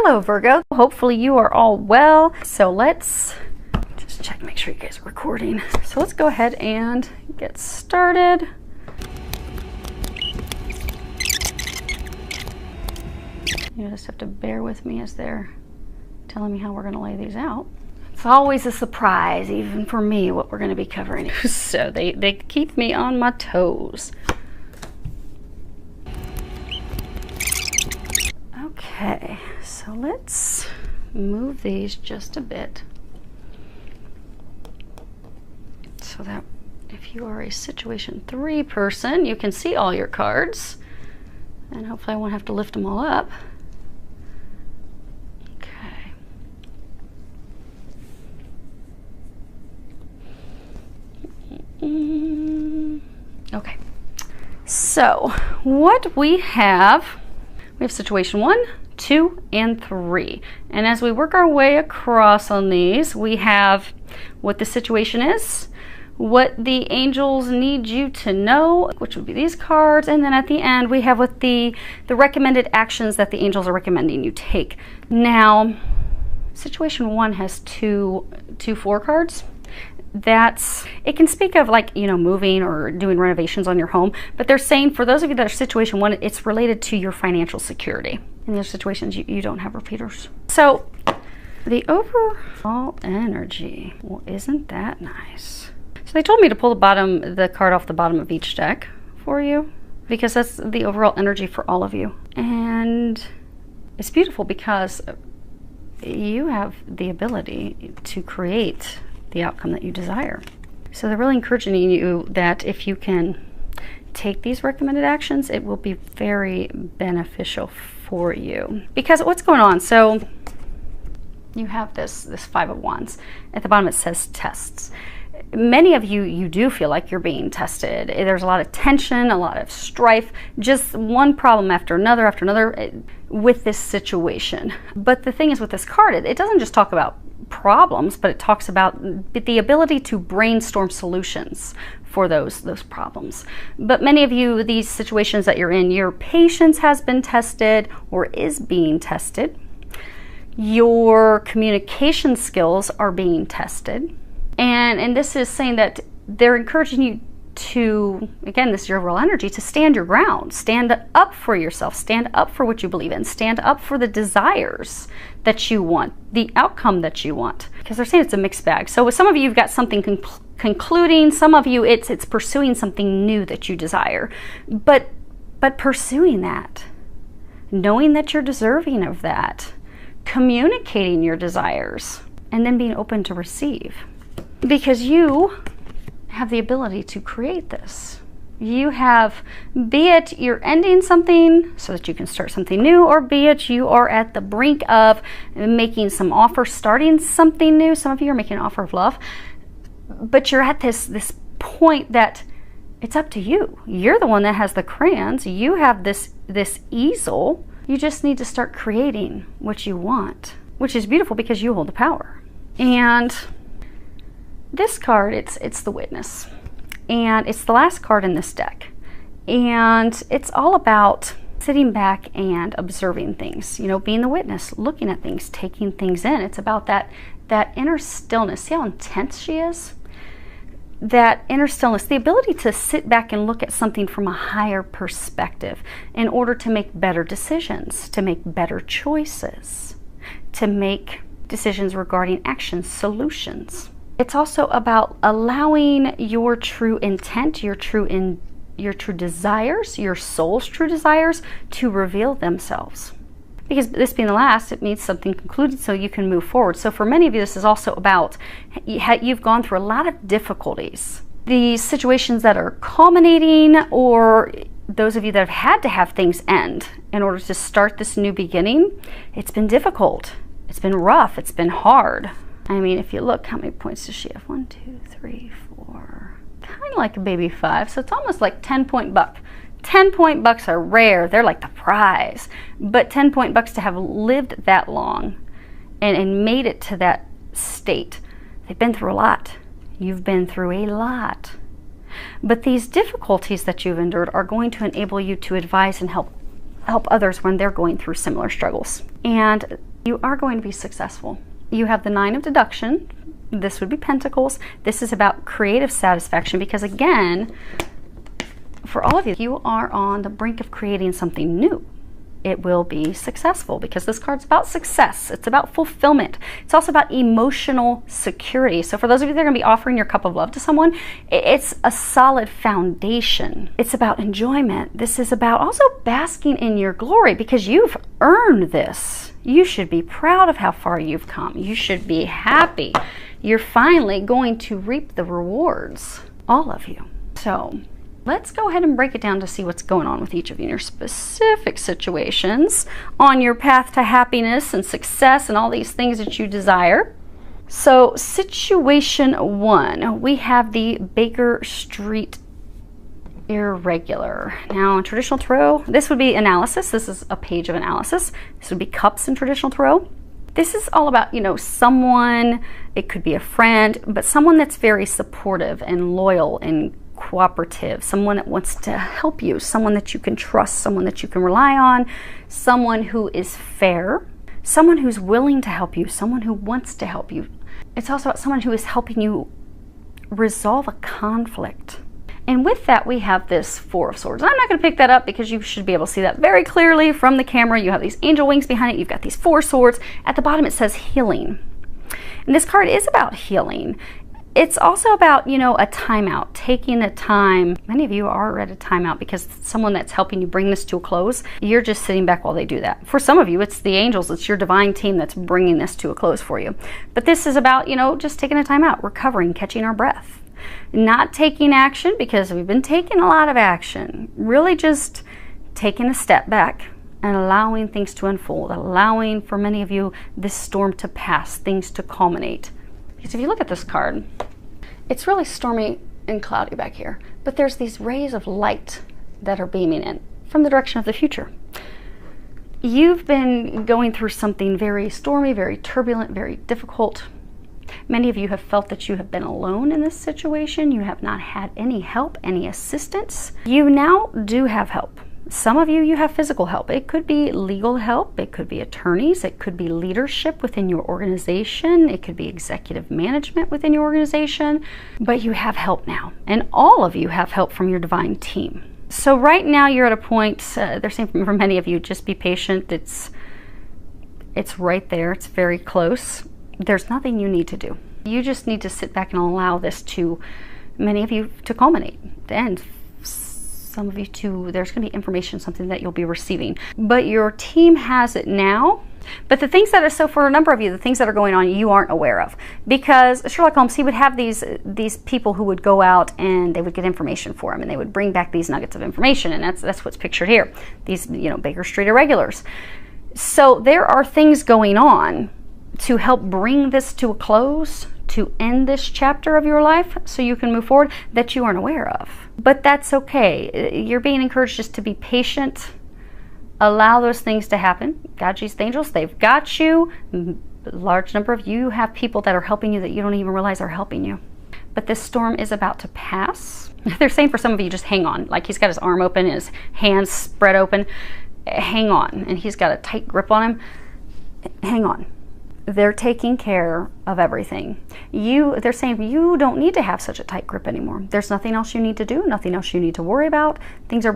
Hello Virgo, hopefully you are all well. So let's just check, make sure you guys are recording. So let's go ahead and get started. You just have to bear with me as they're telling me how we're going to lay these out. It's always a surprise, even for me, what we're going to be covering. So they keep me on my toes. Okay, so let's move these just a bit so that if you are a situation 3 person, you can see all your cards, and hopefully I won't have to lift them all up. Okay. Okay, so what we have situation 1, 2, and 3. And as we work our way across on these, we have what the situation is, what the angels need you to know, which would be these cards, and then at the end we have what the recommended actions that the angels are recommending you take. Now, situation 1 has two 4 cards. It can speak of, like, you know, moving or doing renovations on your home, but they're saying for those of you that are situation 1, it's related to your financial security. In those situations, you don't have repeaters. So the overall energy, well, isn't that nice? So they told me to pull the card off the bottom of each deck for you, because that's the overall energy for all of you. And it's beautiful because you have the ability to create the outcome that you desire. So they're really encouraging you that if you can take these recommended actions, it will be very beneficial for you. Because what's going on? So you have this 5 of Wands. At the bottom it says tests. Many of you do feel like you're being tested. There's a lot of tension, a lot of strife, just one problem after another with this situation. But the thing is with this card, it doesn't just talk about problems, but it talks about the ability to brainstorm solutions for those problems. But many of you, these situations that you're in, your patience has been tested or is being tested. Your communication skills are being tested. And this is saying that they're encouraging you to, again, this is your overall energy, to stand your ground, stand up for yourself, stand up for what you believe in, stand up for the desires that you want, the outcome that you want. Because they're saying it's a mixed bag. So with some of you, you've got something concluding, some of you, it's pursuing something new that you desire. But pursuing that, knowing that you're deserving of that, communicating your desires, and then being open to receive. Because you have the ability to create this. You have, be it you're ending something so that you can start something new, or be it you are at the brink of making some offer, starting something new. Some of you are making an offer of love, but you're at this point that it's up to you. You're the one that has the crayons. You have this easel. You just need to start creating what you want, which is beautiful because you hold the power. And this card, it's the Witness, and it's the last card in this deck, and it's all about sitting back and observing things, you know, being the witness, looking at things, taking things in. It's about that inner stillness. See how intense she is? That inner stillness, the ability to sit back and look at something from a higher perspective in order to make better decisions, to make better choices, to make decisions regarding actions, solutions. It's also about allowing your true intent, your true desires, your soul's true desires to reveal themselves. Because this being the last, it means something concluded so you can move forward. So for many of you, this is also about, you've gone through a lot of difficulties. These situations that are culminating, or those of you that have had to have things end in order to start this new beginning, it's been difficult. It's been rough. It's been hard. I mean, if you look, how many points does she have? 1, 2, 3, 4. Kind of like a baby 5. So it's almost like 10-point buck. 10-point bucks are rare. They're like the prize. But 10-point bucks to have lived that long and made it to that state, they've been through a lot. You've been through a lot. But these difficulties that you've endured are going to enable you to advise and help others when they're going through similar struggles. And You are going to be successful. You have the 9 of deduction. This would be Pentacles. This is about creative satisfaction because, again, for all of you, you are on the brink of creating something new. It will be successful because this card's about success. It's about fulfillment. It's also about emotional security. So for those of you that are going to be offering your cup of love to someone, it's a solid foundation. It's about enjoyment. This is about also basking in your glory because you've earned this. You should be proud of how far you've come. You should be happy. You're finally going to reap the rewards, all of you. So let's go ahead and break it down to see what's going on with each of you in your specific situations on your path to happiness and success and all these things that you desire. So situation 1, we have the Baker Street Irregular. Now in traditional tarot, this would be analysis. This is a page of analysis. This would be cups in traditional tarot. This is all about, someone, it could be a friend, but someone that's very supportive and loyal and cooperative, someone that wants to help you, someone that you can trust, someone that you can rely on, someone who is fair, someone who's willing to help you, someone who wants to help you. It's also about someone who is helping you resolve a conflict. And with that, we have this 4 of Swords. I'm not going to pick that up because you should be able to see that very clearly from the camera. You have these angel wings behind it. You've got these 4 swords. At the bottom, it says healing. And this card is about healing. It's also about, a timeout, taking the time. Many of you are at a timeout because someone that's helping you bring this to a close, you're just sitting back while they do that. For some of you, it's the angels, it's your divine team that's bringing this to a close for you. But this is about, just taking a timeout, recovering, catching our breath. Not taking action because we've been taking a lot of action. Really just taking a step back and allowing things to unfold, allowing, for many of you, this storm to pass, things to culminate. Because if you look at this card, it's really stormy and cloudy back here, but there's these rays of light that are beaming in from the direction of the future. You've been going through something very stormy, very turbulent, very difficult. Many of you have felt that you have been alone in this situation. You have not had any help, any assistance. You now do have help. Some of you have physical help. It could be legal help. It could be attorneys. It could be leadership within your organization. It could be executive management within your organization. But you have help now. And all of you have help from your divine team. So right now you're at a point, they're saying for many of you, just be patient. It's right there. It's very close. There's nothing you need to do. You just need to sit back and allow this to, many of you, to culminate, to end. Some of you too, there's going to be information, something that you'll be receiving. But your team has it now. But the things that are, so for a number of you, the things that are going on, you aren't aware of. Because Sherlock Holmes, he would have these people who would go out and they would get information for him and they would bring back these nuggets of information. And that's what's pictured here. These, Baker Street Irregulars. So there are things going on to help bring this to a close, to end this chapter of your life so you can move forward that you aren't aware of. But that's okay. You're being encouraged just to be patient. Allow those things to happen. God, Jesus, the angels, they've got you. A large number of you have people that are helping you that you don't even realize are helping you. But this storm is about to pass. They're saying for some of you, just hang on. Like he's got his arm open, his hands spread open. Hang on. And he's got a tight grip on him. Hang on. They're taking care of everything. They're saying you don't need to have such a tight grip anymore. There's nothing else you need to do, nothing else you need to worry about. Things are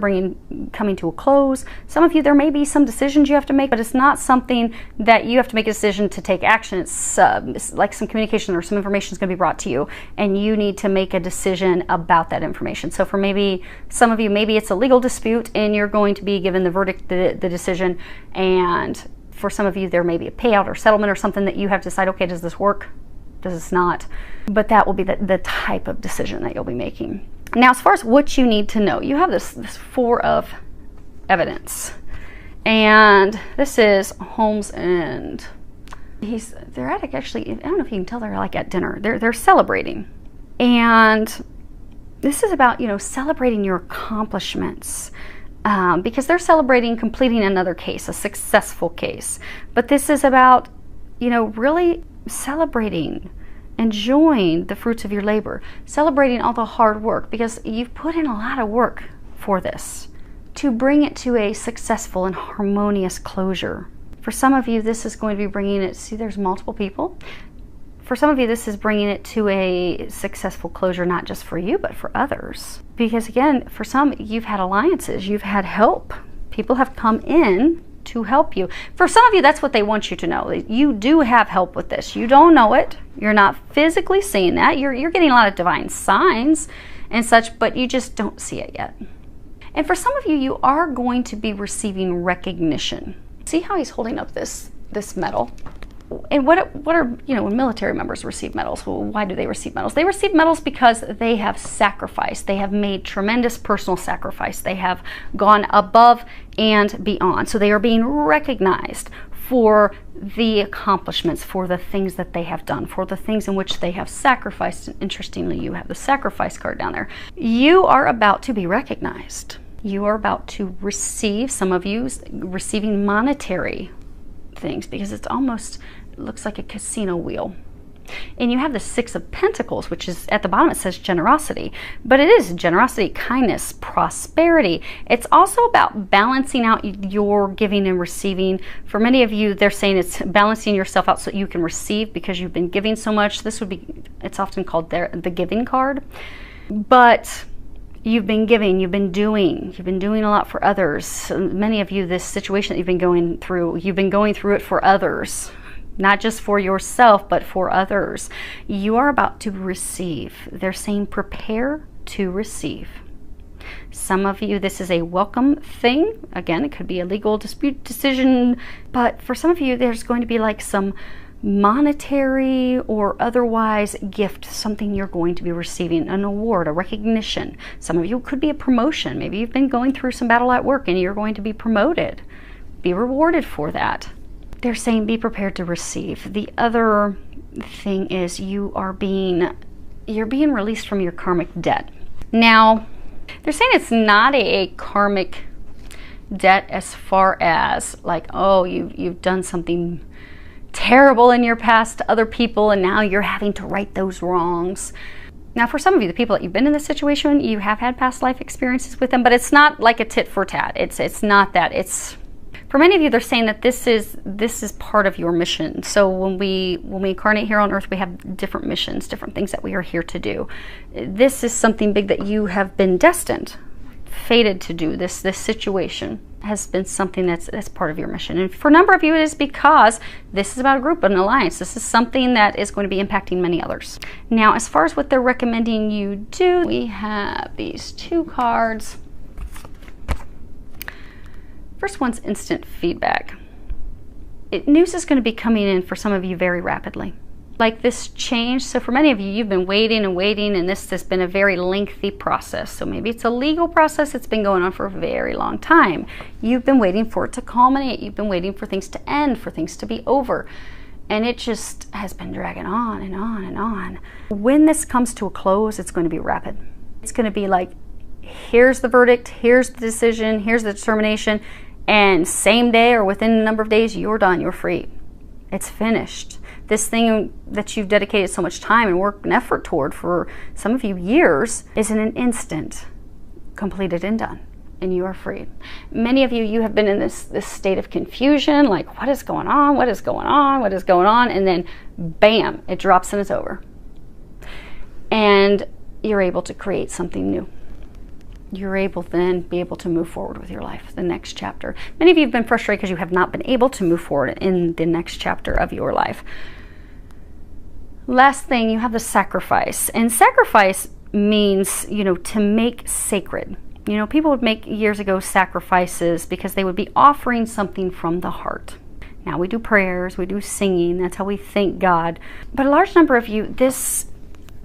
coming to a close. Some of you, there may be some decisions you have to make, but it's not something that you have to make a decision to take action. It's like some communication or some information is going to be brought to you, and you need to make a decision about that information. So for maybe some of you, maybe it's a legal dispute, and you're going to be given the verdict, the decision, and for some of you, there may be a payout or settlement or something that you have to decide, okay, does this work? Does this not? But that will be the type of decision that you'll be making. Now, as far as what you need to know, you have this 4 of evidence. And this is Holmes and they're at actually, I don't know if you can tell, they're like at dinner. They're celebrating. And this is about, celebrating your accomplishments. Because they're celebrating completing another case, a successful case. But this is about, really celebrating, enjoying the fruits of your labor, celebrating all the hard work, because you've put in a lot of work for this to bring it to a successful and harmonious closure. For some of you, this is going to be bringing it, see, there's multiple people. For some of you, this is bringing it to a successful closure, not just for you, but for others. Because again, for some, you've had alliances, you've had help. People have come in to help you. For some of you, that's what they want you to know. You do have help with this. You don't know it. You're not physically seeing that. You're getting a lot of divine signs and such, but you just don't see it yet. And for some of you, you are going to be receiving recognition. See how he's holding up this medal? And what are, when military members receive medals, well, why do they receive medals? They receive medals because they have sacrificed. They have made tremendous personal sacrifice. They have gone above and beyond. So they are being recognized for the accomplishments, for the things that they have done, for the things in which they have sacrificed. And interestingly, you have the sacrifice card down there. You are about to be recognized. You are about to receive, some of you receiving monetary things, because it looks like a casino wheel. And you have the Six of Pentacles, which is at the bottom, it says generosity, but it is generosity, kindness, prosperity. It's also about balancing out your giving and receiving. For many of you, they're saying it's balancing yourself out so you can receive, because you've been giving so much. It's often called the giving card. But you've been giving, you've been doing a lot for others. Many of you, this situation that you've been going through it for others. Not just for yourself, but for others. You are about to receive. They're saying prepare to receive. Some of you, this is a welcome thing. Again, it could be a legal dispute decision, but for some of you, there's going to be like some monetary or otherwise gift, something you're going to be receiving, an award, a recognition. Some of you could be a promotion. Maybe you've been going through some battle at work and you're going to be promoted. Be rewarded for that. They're saying be prepared to receive. The other thing is you're being released from your karmic debt. Now, they're saying it's not a karmic debt as far as like, oh, you've done something terrible in your past to other people and now you're having to right those wrongs. Now, for some of you, the people that you've been in this situation, you have had past life experiences with them, but it's not like a tit for tat. It's not that. It's, for many of you, they're saying that this is part of your mission. So when we incarnate here on earth, we have different missions, different things that we are here to do. This is something big that you have been destined, fated to do. This situation has been something that's part of your mission. And for a number of you, it is because this is about a group, an alliance. This is something that is going to be impacting many others. Now, as far as what they're recommending you do, we have these two cards. First one's instant feedback. News is going to be coming in for some of you very rapidly. Like this change. So for many of you, you've been waiting and waiting, and this has been a very lengthy process. So maybe it's a legal process that's been going on for a very long time. You've been waiting for it to culminate. You've been waiting for things to end, for things to be over. And it just has been dragging on and on and on. When this comes to a close, it's going to be rapid. It's going to be like, here's the verdict, here's the decision, here's the determination, and same day or within a number of days, you're done, you're free. It's finished. This thing that you've dedicated so much time and work and effort toward for some of you years is in an instant completed and done, and you are free. Many of you, you have been in this state of confusion, like what is going on, what is going on, what is going on, and then bam, it drops and it's over. And you're able to create something new. You're able then be able to move forward with your life, the next chapter. Many of you have been frustrated because you have not been able to move forward in the next chapter of your life. Last thing, you have the sacrifice. And sacrifice means, to make sacred. People would make years ago sacrifices because they would be offering something from the heart. Now we do prayers, we do singing, that's how we thank God. But a large number of you, this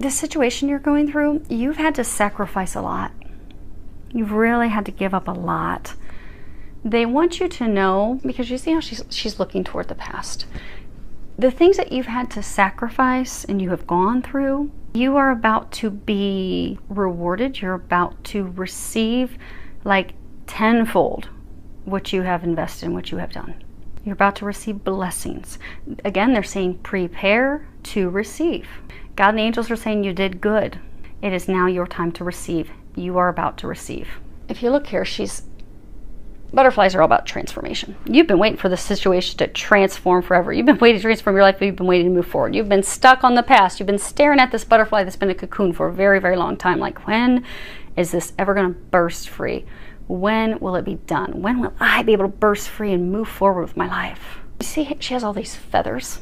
situation you're going through, you've had to sacrifice a lot. You've really had to give up a lot. They want you to know, because you see how she's looking toward the past. The things that you've had to sacrifice and you have gone through, you are about to be rewarded. You're about to receive like tenfold what you have invested in, what you have done. You're about to receive blessings. Again, they're saying prepare to receive. God and the angels are saying you did good. It is now your time to receive. You are about to receive. If you look here, she's Butterflies are all about transformation. You've been waiting for the situation to transform forever. You've been waiting to transform your life, but you've been waiting to move forward. You've been stuck on the past. You've been staring at this butterfly that's been a cocoon for a very, very long time. Like, when is this ever going to burst free? When will it be done? When will I be able to burst free and move forward with my life? You see, she has all these feathers.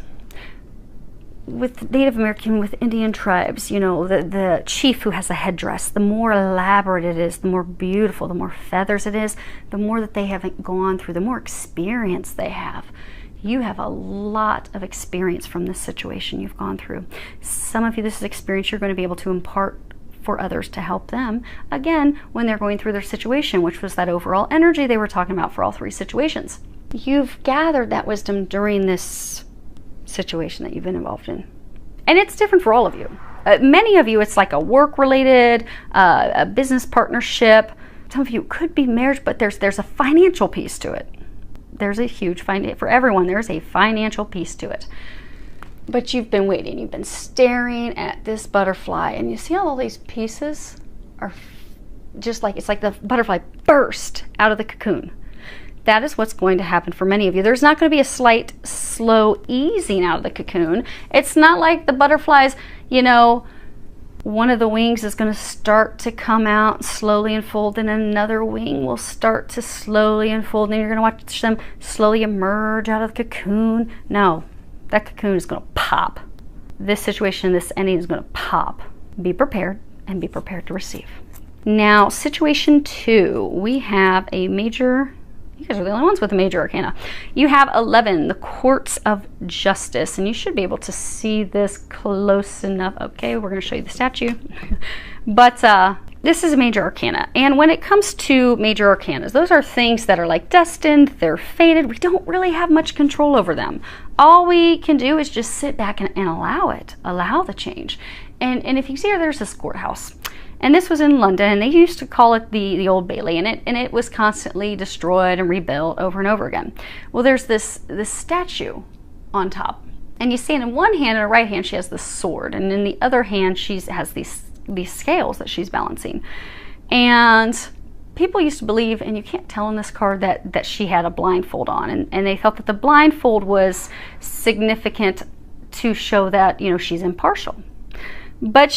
With Native American, with Indian tribes, you know, the chief who has a headdress, the more elaborate it is, the more beautiful, the more feathers it is, the more that they haven't gone through, the more experience they have. You have a lot of experience from this situation you've gone through. Some of you, this is experience you're going to be able to impart for others to help them, again, when they're going through their situation, which was that overall energy they were talking about for all three situations. You've gathered that wisdom during this situation that you've been involved in. And it's different for all of you. Many of you, it's like a work-related, a business partnership. Some of you it could be marriage, but there's a financial piece to it. There's a huge for everyone, there's a financial piece to it. But you've been waiting, you've been staring at this butterfly, and you see how all these pieces are just like, it's like the butterfly burst out of the cocoon. That is what's going to happen for many of you. There's not going to be a slight, slow easing out of the cocoon. It's not like the butterflies, you know, one of the wings is going to start to come out, slowly unfold, and another wing will start to slowly unfold, and you're going to watch them slowly emerge out of the cocoon. No, that cocoon is going to pop. This situation, this ending is going to pop. Be prepared, and be prepared to receive. Now, situation 2, we have a major... You guys are the only ones with a major arcana. You have 11, the Courts of Justice, and you should be able to see this close enough. Okay, we're going to show you the statue. But this is a major arcana, and when it comes to major arcanas, those are things that are like destined, they're fated. We don't really have much control over them. All we can do is just sit back and allow it, allow the change. And if you see here, there's this courthouse. And this was in London, and they used to call it the Old Bailey, and it was constantly destroyed and rebuilt over and over again. Well, there's this statue on top, and you see in one hand, in her right hand, she has the sword, and in the other hand, she has these scales that she's balancing. And people used to believe, and you can't tell in this card, that she had a blindfold on, and they thought that the blindfold was significant to show that, you know, she's impartial. But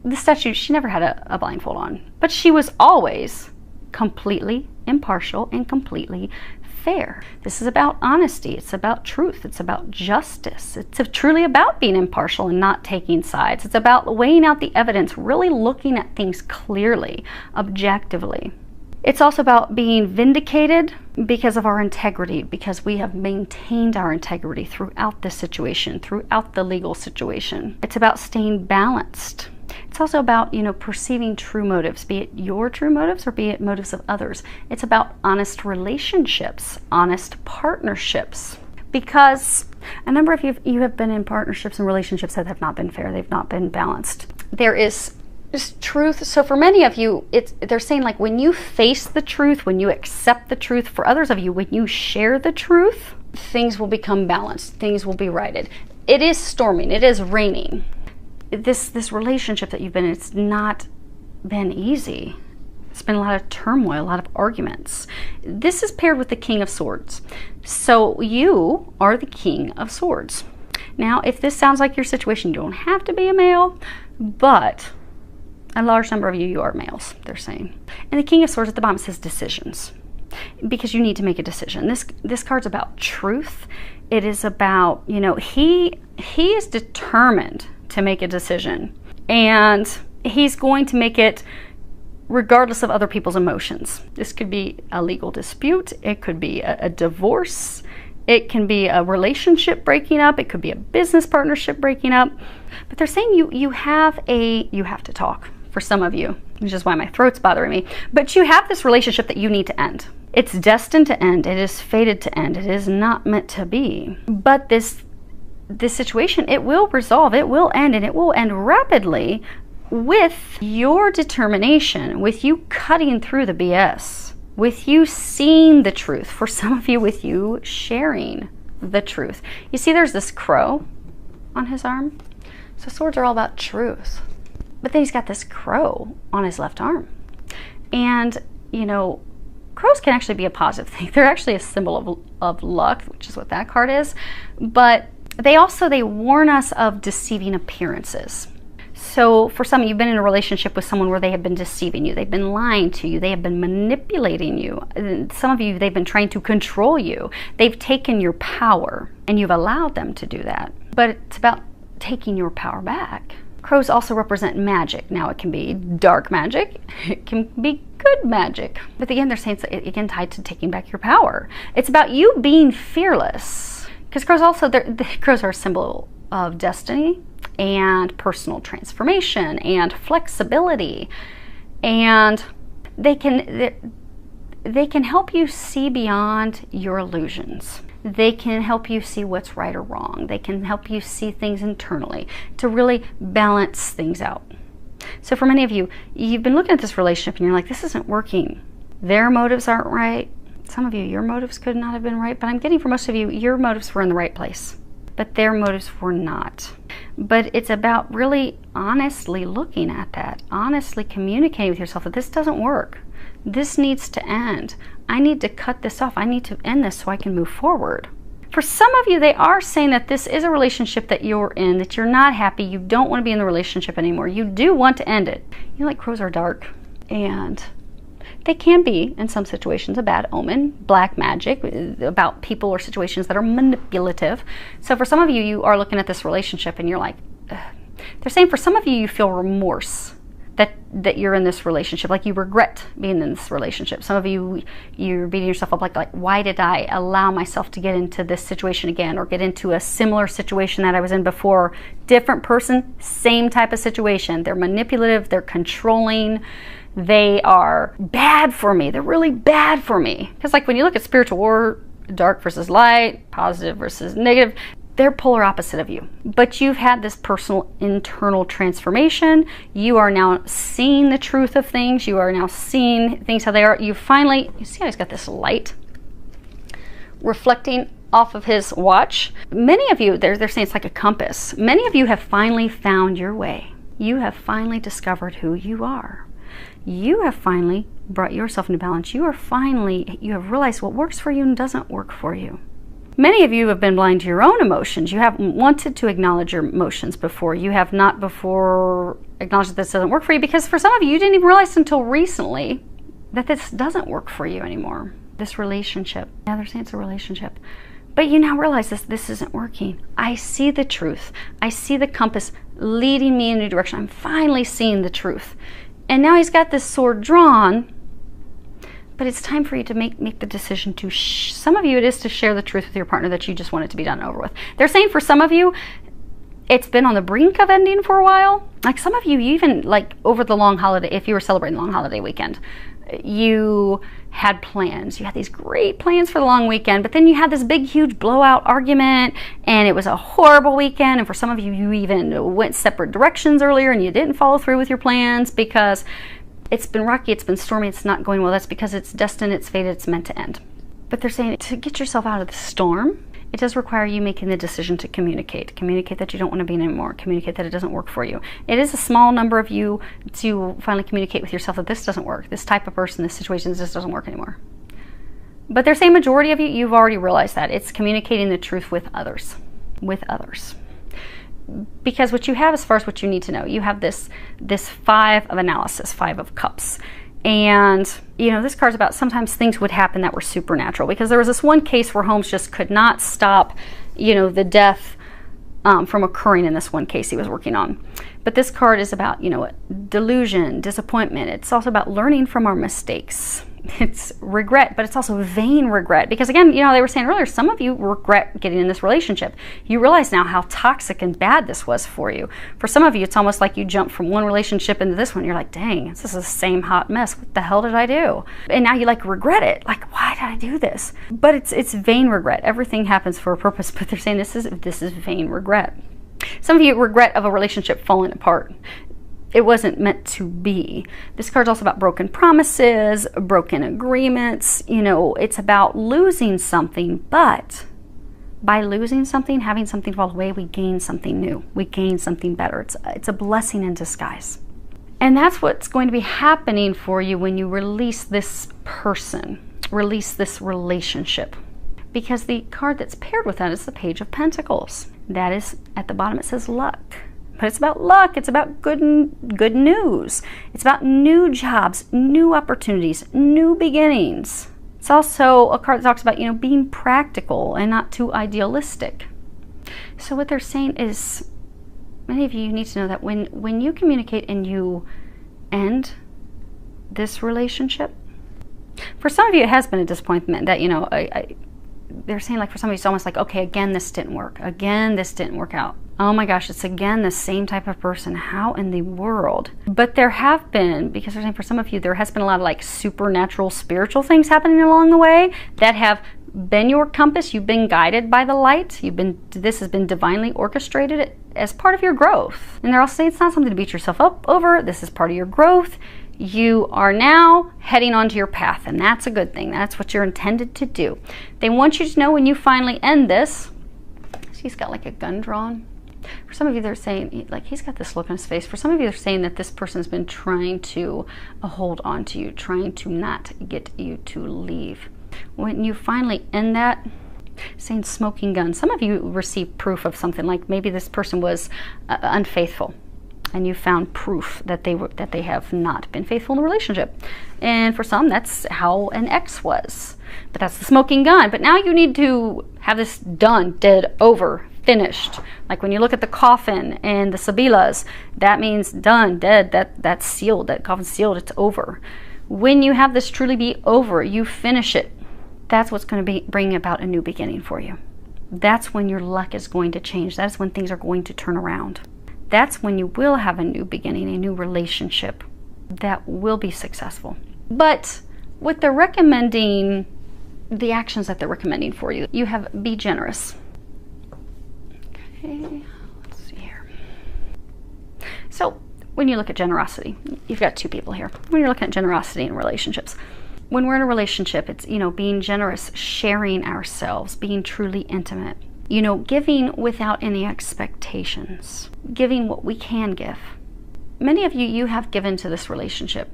the statue, she never had a blindfold on, but she was always completely impartial and completely fair. This is about honesty. It's about truth. It's about justice. It's truly about being impartial and not taking sides. It's about weighing out the evidence, really looking at things clearly, objectively. It's also about being vindicated because of our integrity, because we have maintained our integrity throughout this situation, throughout the legal situation. It's about staying balanced. It's also about, you know, perceiving true motives, be it your true motives or be it motives of others. It's about honest relationships, honest partnerships, because a number of you have been in partnerships and relationships that have not been fair. They've not been balanced. There is just truth. So for many of you, they're saying, like, when you face the truth, when you accept the truth, for others of you, when you share the truth, things will become balanced. Things will be righted. It is storming. It is raining. This relationship that you've been in, it's not been easy. It's been a lot of turmoil, a lot of arguments. This is paired with the King of Swords. So you are the King of Swords. Now, if this sounds like your situation, you don't have to be a male, but a large number of you are males, they're saying. And the King of Swords at the bottom says decisions, because you need to make a decision. This card's about truth. It is about, you know, he is determined to make a decision, and he's going to make it regardless of other people's emotions. This could be a legal dispute, it could be a divorce, it can be a relationship breaking up, it could be a business partnership breaking up. But they're saying you have to talk, for some of you, which is why my throat's bothering me. But you have this relationship that you need to end. It's destined to end, it is fated to end, it is not meant to be. But this situation, it will resolve, it will end, and it will end rapidly with your determination, with you cutting through the BS, with you seeing the truth. For some of you, with you sharing the truth. You see, there's this crow on his arm. So swords are all about truth. But then he's got this crow on his left arm. And, you know, crows can actually be a positive thing. They're actually a symbol of luck, which is what that card is. But they warn us of deceiving appearances. So for some, you've been in a relationship with someone where they have been deceiving you. They've been lying to you. They have been manipulating you. And some of you, they've been trying to control you. They've taken your power, and you've allowed them to do that. But it's about taking your power back. Crows also represent magic. Now, it can be dark magic. It can be good magic. But again, they're saying it's again tied to taking back your power. It's about you being fearless. Because crows also, the crows are a symbol of destiny and personal transformation and flexibility. And they can help you see beyond your illusions. They can help you see what's right or wrong. They can help you see things internally to really balance things out. So for many of you, you've been looking at this relationship and you're like, this isn't working. Their motives aren't right. Some of you, your motives could not have been right, but I'm getting for most of you, your motives were in the right place, but their motives were not. But it's about really honestly looking at that, honestly communicating with yourself that this doesn't work. This needs to end. I need to cut this off. I need to end this so I can move forward. For some of you, they are saying that this is a relationship that you're in, that you're not happy, you don't want to be in the relationship anymore. You do want to end it. You know, like crows are dark, and they can be, in some situations, a bad omen, black magic, about people or situations that are manipulative. So for some of you, you are looking at this relationship and you're like, ugh. They're saying for some of you, you feel remorse that you're in this relationship, like you regret being in this relationship. Some of you, you're beating yourself up like, why did I allow myself to get into this situation again, or get into a similar situation that I was in before? Different person, same type of situation. They're manipulative, they're controlling, they are bad for me. They're really bad for me. Because like when you look at spiritual war, dark versus light, positive versus negative, they're polar opposite of you. But you've had this personal internal transformation. You are now seeing the truth of things. You are now seeing things how they are. You finally, you see how he's got this light reflecting off of his watch. Many of you, they're saying it's like a compass. Many of you have finally found your way. You have finally discovered who you are. You have finally brought yourself into balance. You have realized what works for you and doesn't work for you. Many of you have been blind to your own emotions. You haven't wanted to acknowledge your emotions before. You have not before acknowledged that this doesn't work for you, because for some of you, you didn't even realize until recently that this doesn't work for you anymore. This relationship. Yeah, they're saying it's a relationship. But you now realize this isn't working. I see the truth. I see the compass leading me in a new direction. I'm finally seeing the truth. And now he's got this sword drawn. But it's time for you to make the decision to, some of you it is to share the truth with your partner that you just want it to be done over with. They're saying for some of you, it's been on the brink of ending for a while. Like some of you even like over the long holiday, if you were celebrating the long holiday weekend, you had plans. You had these great plans for the long weekend, but then you had this big, huge blowout argument and it was a horrible weekend. And for some of you, you even went separate directions earlier and you didn't follow through with your plans because it's been rocky, it's been stormy, it's not going well. That's because it's destined, it's fated, it's meant to end. But they're saying to get yourself out of the storm, it does require you making the decision to communicate. Communicate that you don't want to be in anymore. Communicate that it doesn't work for you. It is a small number of you to finally communicate with yourself that this doesn't work. This type of person, this situation, this doesn't work anymore. But they're saying majority of you, you've already realized that. It's communicating the truth with others. With others. Because what you have as far as what you need to know, you have this five of analysis, 5 of cups. And, you know, this card's about sometimes things would happen that were supernatural. Because there was this one case where Holmes just could not stop, you know, the death from occurring in this one case he was working on. But this card is about, you know, delusion, disappointment. It's also about learning from our mistakes. It's regret, but it's also vain regret. Because again, you know, they were saying earlier, some of you regret getting in this relationship. You realize now how toxic and bad this was for you. For some of you, it's almost like you jumped from one relationship into this one. You're like, dang, this is the same hot mess. What the hell did I do? And now you like regret it. Like, why did I do this? But it's vain regret. Everything happens for a purpose, but they're saying this is vain regret. Some of you regret of a relationship falling apart. It wasn't meant to be. This card's also about broken promises, broken agreements. You know, it's about losing something, but by losing something, having something fall away, we gain something new. We gain something better. It's a blessing in disguise. And that's what's going to be happening for you when you release this person. release this relationship. Because the card that's paired with that is the Page of Pentacles. That is, at the bottom it says luck. But it's about luck. It's about good news. It's about new jobs, new opportunities, new beginnings. It's also a card that talks about, being practical and not too idealistic. So what they're saying is, many of you need to know that when you communicate and you end this relationship, for some of you it has been a disappointment that, they're saying, like, for somebody it's almost like, okay, again this didn't work. Again this didn't work out. Oh my gosh, it's again the same type of person. How in the world? But there have been, because they're saying for some of you, there has been a lot of like supernatural spiritual things happening along the way that have been your compass. You've been guided by the light. This has been divinely orchestrated as part of your growth. And they're also saying it's not something to beat yourself up over. This is part of your growth. You are now heading onto your path, and that's a good thing. That's what you're intended to do. They want you to know when you finally end this. He's got like a gun drawn. For some of you, they're saying, like, he's got this look on his face. For some of you, they're saying that this person's been trying to hold on to you, trying to not get you to leave. When you finally end that, saying smoking gun, some of you receive proof of something, like maybe this person was unfaithful, and you found proof that they have not been faithful in the relationship. And for some, that's how an ex was. But that's the smoking gun. But now you need to have this done, dead, over, finished. Like when you look at the coffin and the Sibilas, that means done, dead, that's sealed, that coffin's sealed, it's over. When you have this truly be over, you finish it. That's what's going to bring about a new beginning for you. That's when your luck is going to change. That's when things are going to turn around. That's when you will have a new beginning, a new relationship that will be successful. But what they're recommending, the actions that they're recommending for you, you have be generous. Okay, let's see here. So when you look at generosity, you've got two people here. When you're looking at generosity in relationships, when we're in a relationship, it's, being generous, sharing ourselves, being truly intimate. Giving without any expectations, giving what we can give. Many of you have given to this relationship.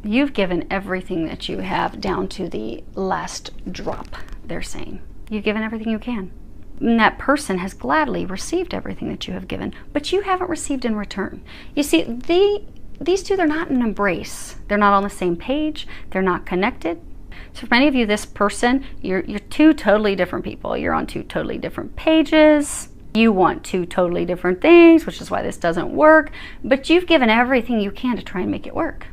You've given everything that you have down to the last drop, they're saying. You've given everything you can. And that person has gladly received everything that you have given, but you haven't received in return. You see, these two, they're not in an embrace. They're not on the same page. They're not connected. So for many of you, this person, you're two totally different people. You're on two totally different pages. You want two totally different things, which is why this doesn't work. But you've given everything you can to try and make it work.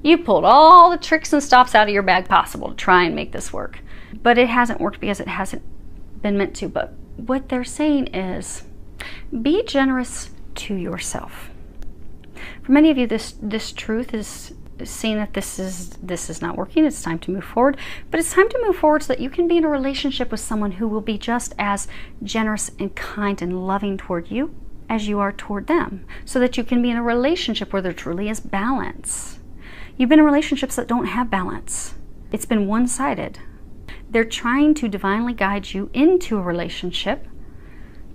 You pulled all the tricks and stops out of your bag possible to try and make this work. But it hasn't worked because it hasn't been meant to. But what they're saying is, be generous to yourself. For many of you, this truth is seeing that this is not working. It's time to move forward. But it's time to move forward so that you can be in a relationship with someone who will be just as generous and kind and loving toward you as you are toward them, so that you can be in a relationship where there truly is balance. You've been in relationships that don't have balance. It's been one-sided. They're trying to divinely guide you into a relationship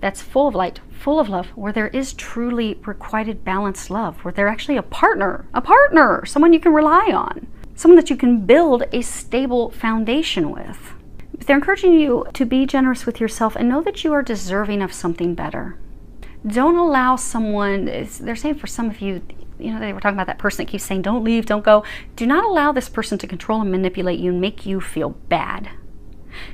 that's full of light, full of love, where there is truly requited balanced love, where they're actually a partner, someone you can rely on, someone that you can build a stable foundation with. They're encouraging you to be generous with yourself and know that you are deserving of something better. Don't allow someone, they're saying for some of you, they were talking about that person that keeps saying, don't leave, don't go. Do not allow this person to control and manipulate you and make you feel bad.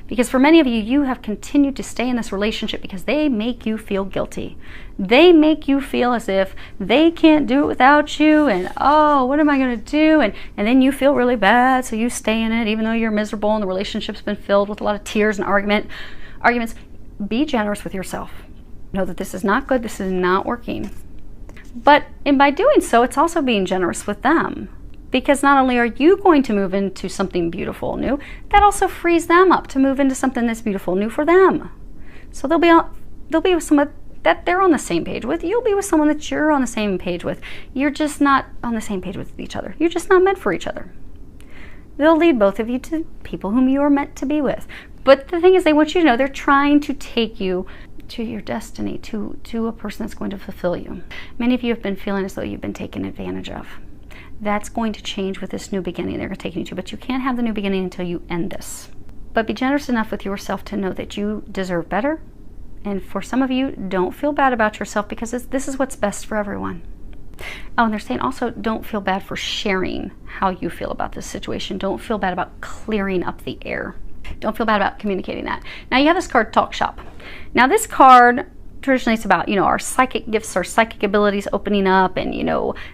Because for many of you, you have continued to stay in this relationship because they make you feel guilty. They make you feel as if they can't do it without you, and oh, what am I going to do? And then you feel really bad, so you stay in it even though you're miserable and the relationship's been filled with a lot of tears and arguments. Be generous with yourself. Know that this is not good, this is not working. But by doing so, it's also being generous with them. Because not only are you going to move into something beautiful new, that also frees them up to move into something that's beautiful new for them. So they'll be with someone that they're on the same page with. You'll be with someone that you're on the same page with. You're just not on the same page with each other. You're just not meant for each other. They'll lead both of you to people whom you are meant to be with. But the thing is, they want you to know they're trying to take you to your destiny, to a person that's going to fulfill you. Many of you have been feeling as though you've been taken advantage of. That's going to change with this new beginning they're taking you to, but you can't have the new beginning until you end this. But be generous enough with yourself to know that you deserve better. And for some of you, don't feel bad about yourself, because this is what's best for everyone. Oh, and they're saying also, don't feel bad for sharing how you feel about this situation. Don't feel bad about clearing up the air. Don't feel bad about communicating that. Now you have this card, Talk Shop. Now this card, traditionally it's about, our psychic gifts, our psychic abilities opening up, and,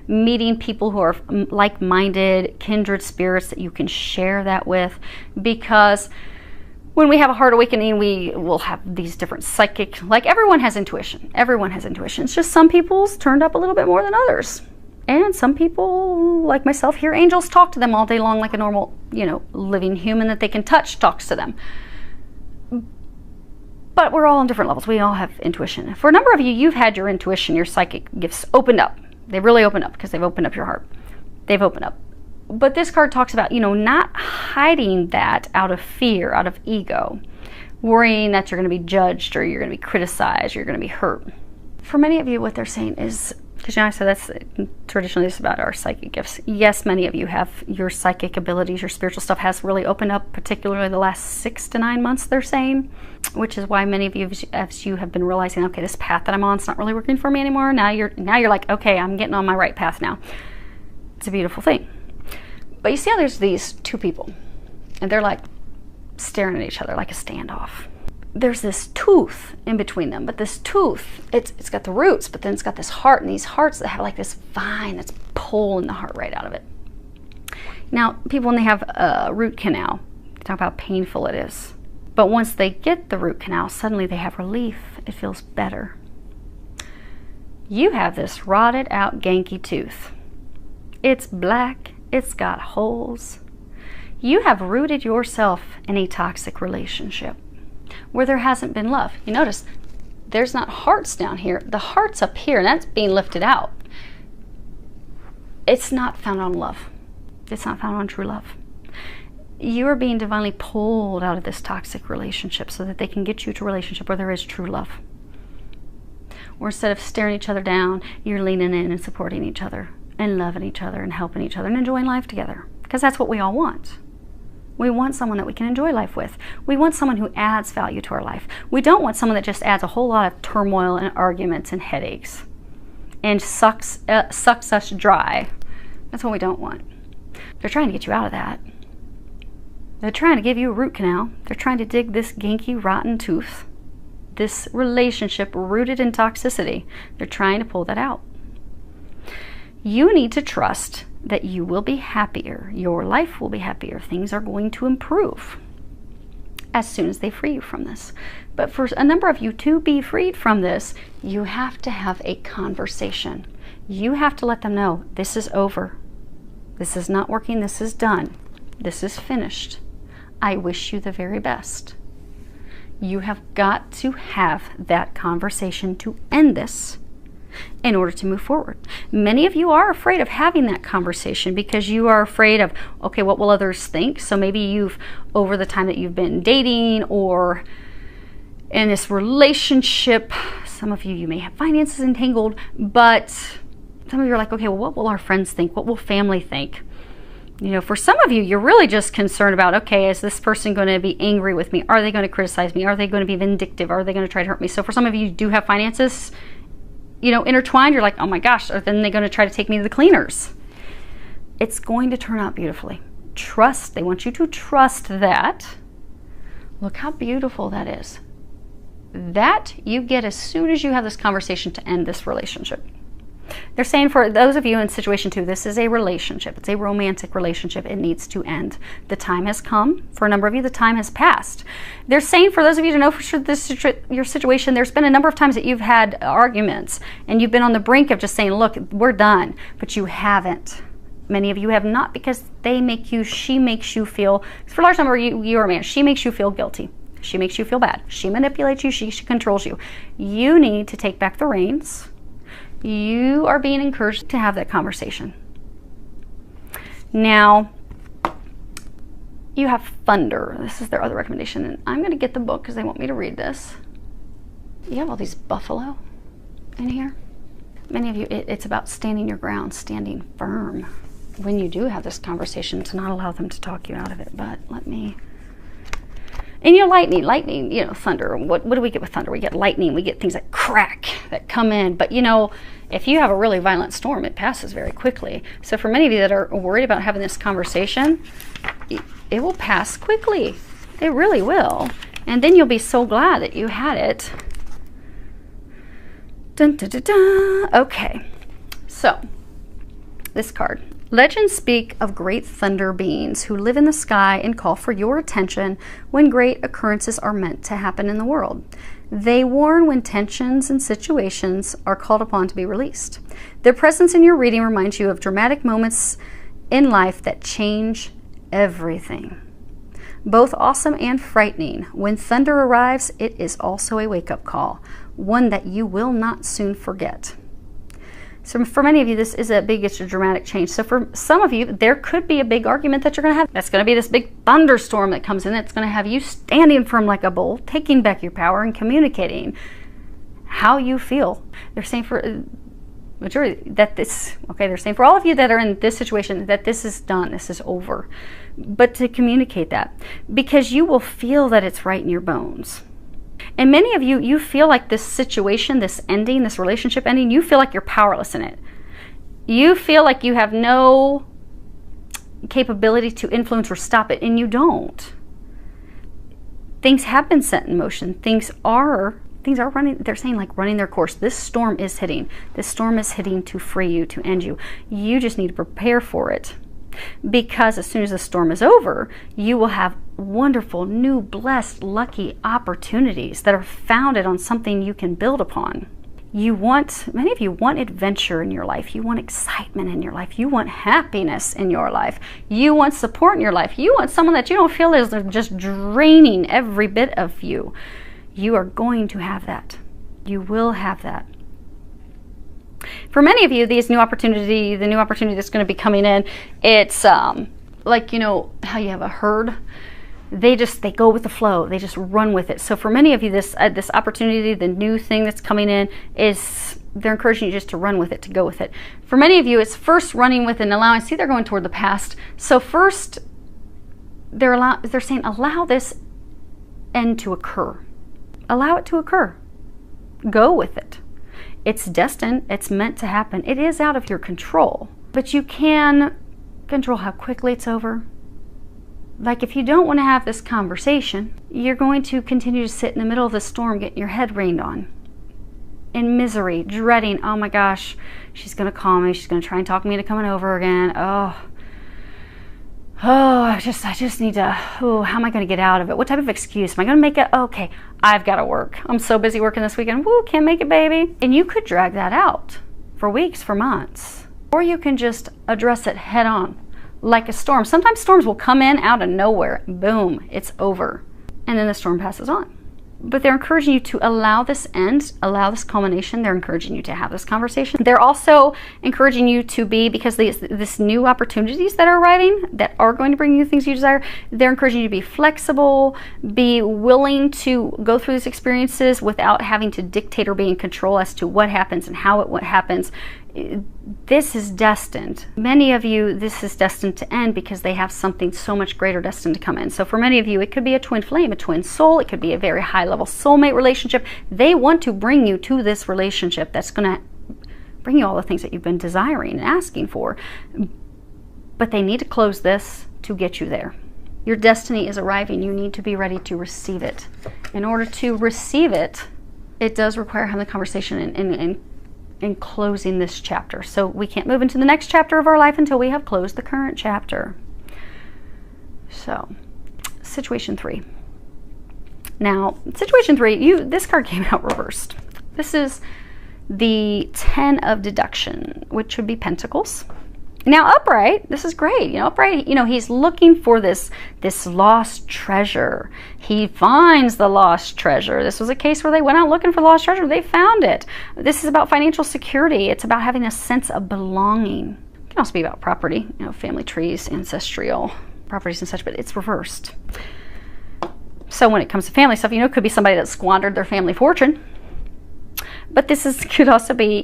meeting people who are like-minded, kindred spirits that you can share that with. Because when we have a heart awakening, we will have these different psychic, like everyone has intuition. Everyone has intuition. It's just some people's turned up a little bit more than others. And some people, like myself, hear angels talk to them all day long like a normal, living human that they can touch talks to them. But we're all on different levels. We all have intuition. For a number of you, you've had your intuition, your psychic gifts opened up. They've really opened up because they've opened up your heart. They've opened up. But this card talks about, not hiding that out of fear, out of ego, worrying that you're going to be judged or you're going to be criticized, or you're going to be hurt. For many of you, what they're saying is, because I said that's traditionally it's about our psychic gifts. Yes, many of you have your psychic abilities, your spiritual stuff has really opened up, particularly the last 6 to 9 months, they're saying, which is why many of you, as you have been realizing, okay, this path that I'm on, it's not really working for me anymore. Now you're like, okay, I'm getting on my right path now. It's a beautiful thing. But you see how there's these two people, and they're like staring at each other like a standoff. There's this tooth in between them, but this tooth, it's got the roots, but then it's got this heart, and these hearts that have like this vine that's pulling the heart right out of it. Now, people, when they have a root canal, they talk about how painful it is. But once they get the root canal, suddenly they have relief. It feels better. You have this rotted out, ganky tooth. It's black. It's got holes. You have rooted yourself in a toxic relationship where there hasn't been love. You notice there's not hearts down here. The heart's up here, and that's being lifted out. It's not found on love. It's not found on true love. You are being divinely pulled out of this toxic relationship so that they can get you to a relationship where there is true love. Or instead of staring each other down, you're leaning in and supporting each other and loving each other and helping each other and enjoying life together. Because that's what we all want. We want someone that we can enjoy life with. We want someone who adds value to our life. We don't want someone that just adds a whole lot of turmoil and arguments and headaches and sucks us dry. That's what we don't want. They're trying to get you out of that. They're trying to give you a root canal. They're trying to dig this ganky, rotten tooth, this relationship rooted in toxicity. They're trying to pull that out. You need to trust that you will be happier. Your life will be happier. Things are going to improve as soon as they free you from this. But for a number of you to be freed from this, you have to have a conversation. You have to let them know this is over. This is not working. This is done. This is finished. I wish you the very best. You have got to have that conversation to end this in order to move forward. Many of you are afraid of having that conversation because you are afraid of, okay, what will others think? So maybe you've, over the time that you've been dating or in this relationship, some of you may have finances entangled, but some of you are like, okay, well, what will our friends think? What will family think? For some of you, you're really just concerned about, okay, is this person going to be angry with me? Are they going to criticize me? Are they going to be vindictive? Are they going to try to hurt me? So for some of you who do have finances, intertwined, you're like, oh my gosh, or then they're going to try to take me to the cleaners. It's going to turn out beautifully. Trust. They want you to trust that. Look how beautiful that is. That you get as soon as you have this conversation to end this relationship. They're saying for those of you in situation 2, this is a relationship. It's a romantic relationship. It needs to end. The time has come. For a number of you, the time has passed. They're saying for those of you to know for sure your situation, there's been a number of times that you've had arguments and you've been on the brink of just saying, look, we're done, but you haven't. Many of you have not because she makes you feel, for a large number of you, you're a man, she makes you feel guilty. She makes you feel bad. She manipulates you. She controls you. You need to take back the reins. You are being encouraged to have that conversation. Now, you have thunder. This is their other recommendation. And I'm going to get the book because they want me to read this. You have all these buffalo in here. Many of you, it's about standing your ground, standing firm. when you do have this conversation, to not allow them to talk you out of it. But let me... And lightning, thunder. What do we get with thunder? We get lightning. We get things that crack, that come in. But, if you have a really violent storm, it passes very quickly. So for many of you that are worried about having this conversation, it will pass quickly. It really will. And then you'll be so glad that you had it. Dun, dun, dun, dun. Okay. So, this card. Legends speak of great thunder beings who live in the sky and call for your attention when great occurrences are meant to happen in the world. They warn when tensions and situations are called upon to be released. Their presence in your reading reminds you of dramatic moments in life that change everything. Both awesome and frightening. When thunder arrives, it is also a wake-up call, one that you will not soon forget. So for many of you, this is it's a dramatic change. So for some of you, there could be a big argument that you're going to have. That's going to be this big thunderstorm that comes in. That's going to have you standing firm like a bull, taking back your power and communicating how you feel. They're saying for majority that they're saying for all of you that are in this situation that this is done, this is over. But to communicate that, because you will feel that it's right in your bones. And many of you, you feel like this situation, this ending, this relationship ending, you feel like you're powerless in it. You feel like you have no capability to influence or stop it, and you don't. Things have been set in motion. Things are running, they're saying like running their course. This storm is hitting. This storm is hitting to free you, to end you. You just need to prepare for it. Because as soon as the storm is over, you will have wonderful, new, blessed, lucky opportunities that are founded on something you can build upon. Many of you want adventure in your life. You want excitement in your life. You want happiness in your life. You want support in your life. You want someone that you don't feel is just draining every bit of you. You are going to have that. You will have that. For many of you, the new opportunity that's going to be coming in, it's like, how you have a herd. They go with the flow. They just run with it. So for many of you, this opportunity, the new thing that's coming in, they're encouraging you just to run with it, to go with it. For many of you, it's first running with and allowing. See, they're going toward the past. So first, they're saying, allow this end to occur. Allow it to occur. Go with it. It's destined. It's meant to happen. It is out of your control. But you can control how quickly it's over. Like if you don't want to have this conversation, you're going to continue to sit in the middle of the storm getting your head rained on. In misery, dreading, oh my gosh, she's going to call me. She's going to try and talk me into coming over again. I just need to, how am I going to get out of it? What type of excuse? Am I going to make it? Okay, I've got to work. I'm so busy working this weekend. Woo, can't make it, baby. And you could drag that out for weeks, for months. Or you can just address it head on, like a storm. Sometimes storms will come in out of nowhere. Boom, it's over. And then the storm passes on. But they're encouraging you to allow this end, allow this culmination. They're encouraging you to have this conversation. They're also encouraging you to be, because this new opportunities that are arriving, that are going to bring you things you desire, they're encouraging you to be flexible, be willing to go through these experiences without having to dictate or be in control as to what happens and how what happens. This is destined. Many of you, this is destined to end because they have something so much greater destined to come in. So for many of you, it could be a twin flame, a twin soul. It could be a very high level soulmate relationship. They want to bring you to this relationship that's going to bring you all the things that you've been desiring and asking for. But they need to close this to get you there. Your destiny is arriving. You need to be ready to receive it. In order to receive it, it does require having the conversation and closing this chapter. So we can't move into the next chapter of our life until we have closed the current chapter. So, situation 3. Now, situation 3, this card came out reversed. This is the 10 of deduction, which would be Pentacles. Now, upright, this is great. Upright, he's looking for this lost treasure. He finds the lost treasure. This was a case where they went out looking for the lost treasure. They found it. This is about financial security. It's about having a sense of belonging. It can also be about property, family trees, ancestral properties and such, but it's reversed. So when it comes to family stuff, it could be somebody that squandered their family fortune. But this could also be,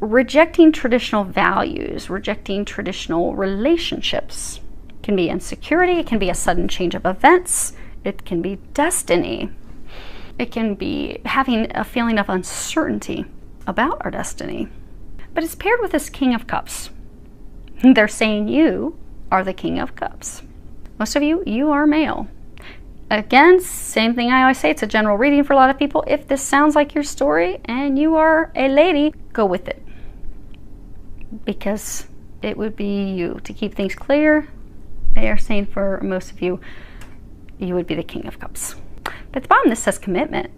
rejecting traditional values, rejecting traditional relationships. It can be insecurity, it can be a sudden change of events, it can be destiny. It can be having a feeling of uncertainty about our destiny. But it's paired with this King of Cups. They're saying you are the King of Cups. Most of you, you are male. Again, same thing I always say, it's a general reading for a lot of people. If this sounds like your story and you are a lady, go with it. Because it would be you. To keep things clear, they are saying for most of you, you would be the King of Cups. But at the bottom, this says commitment.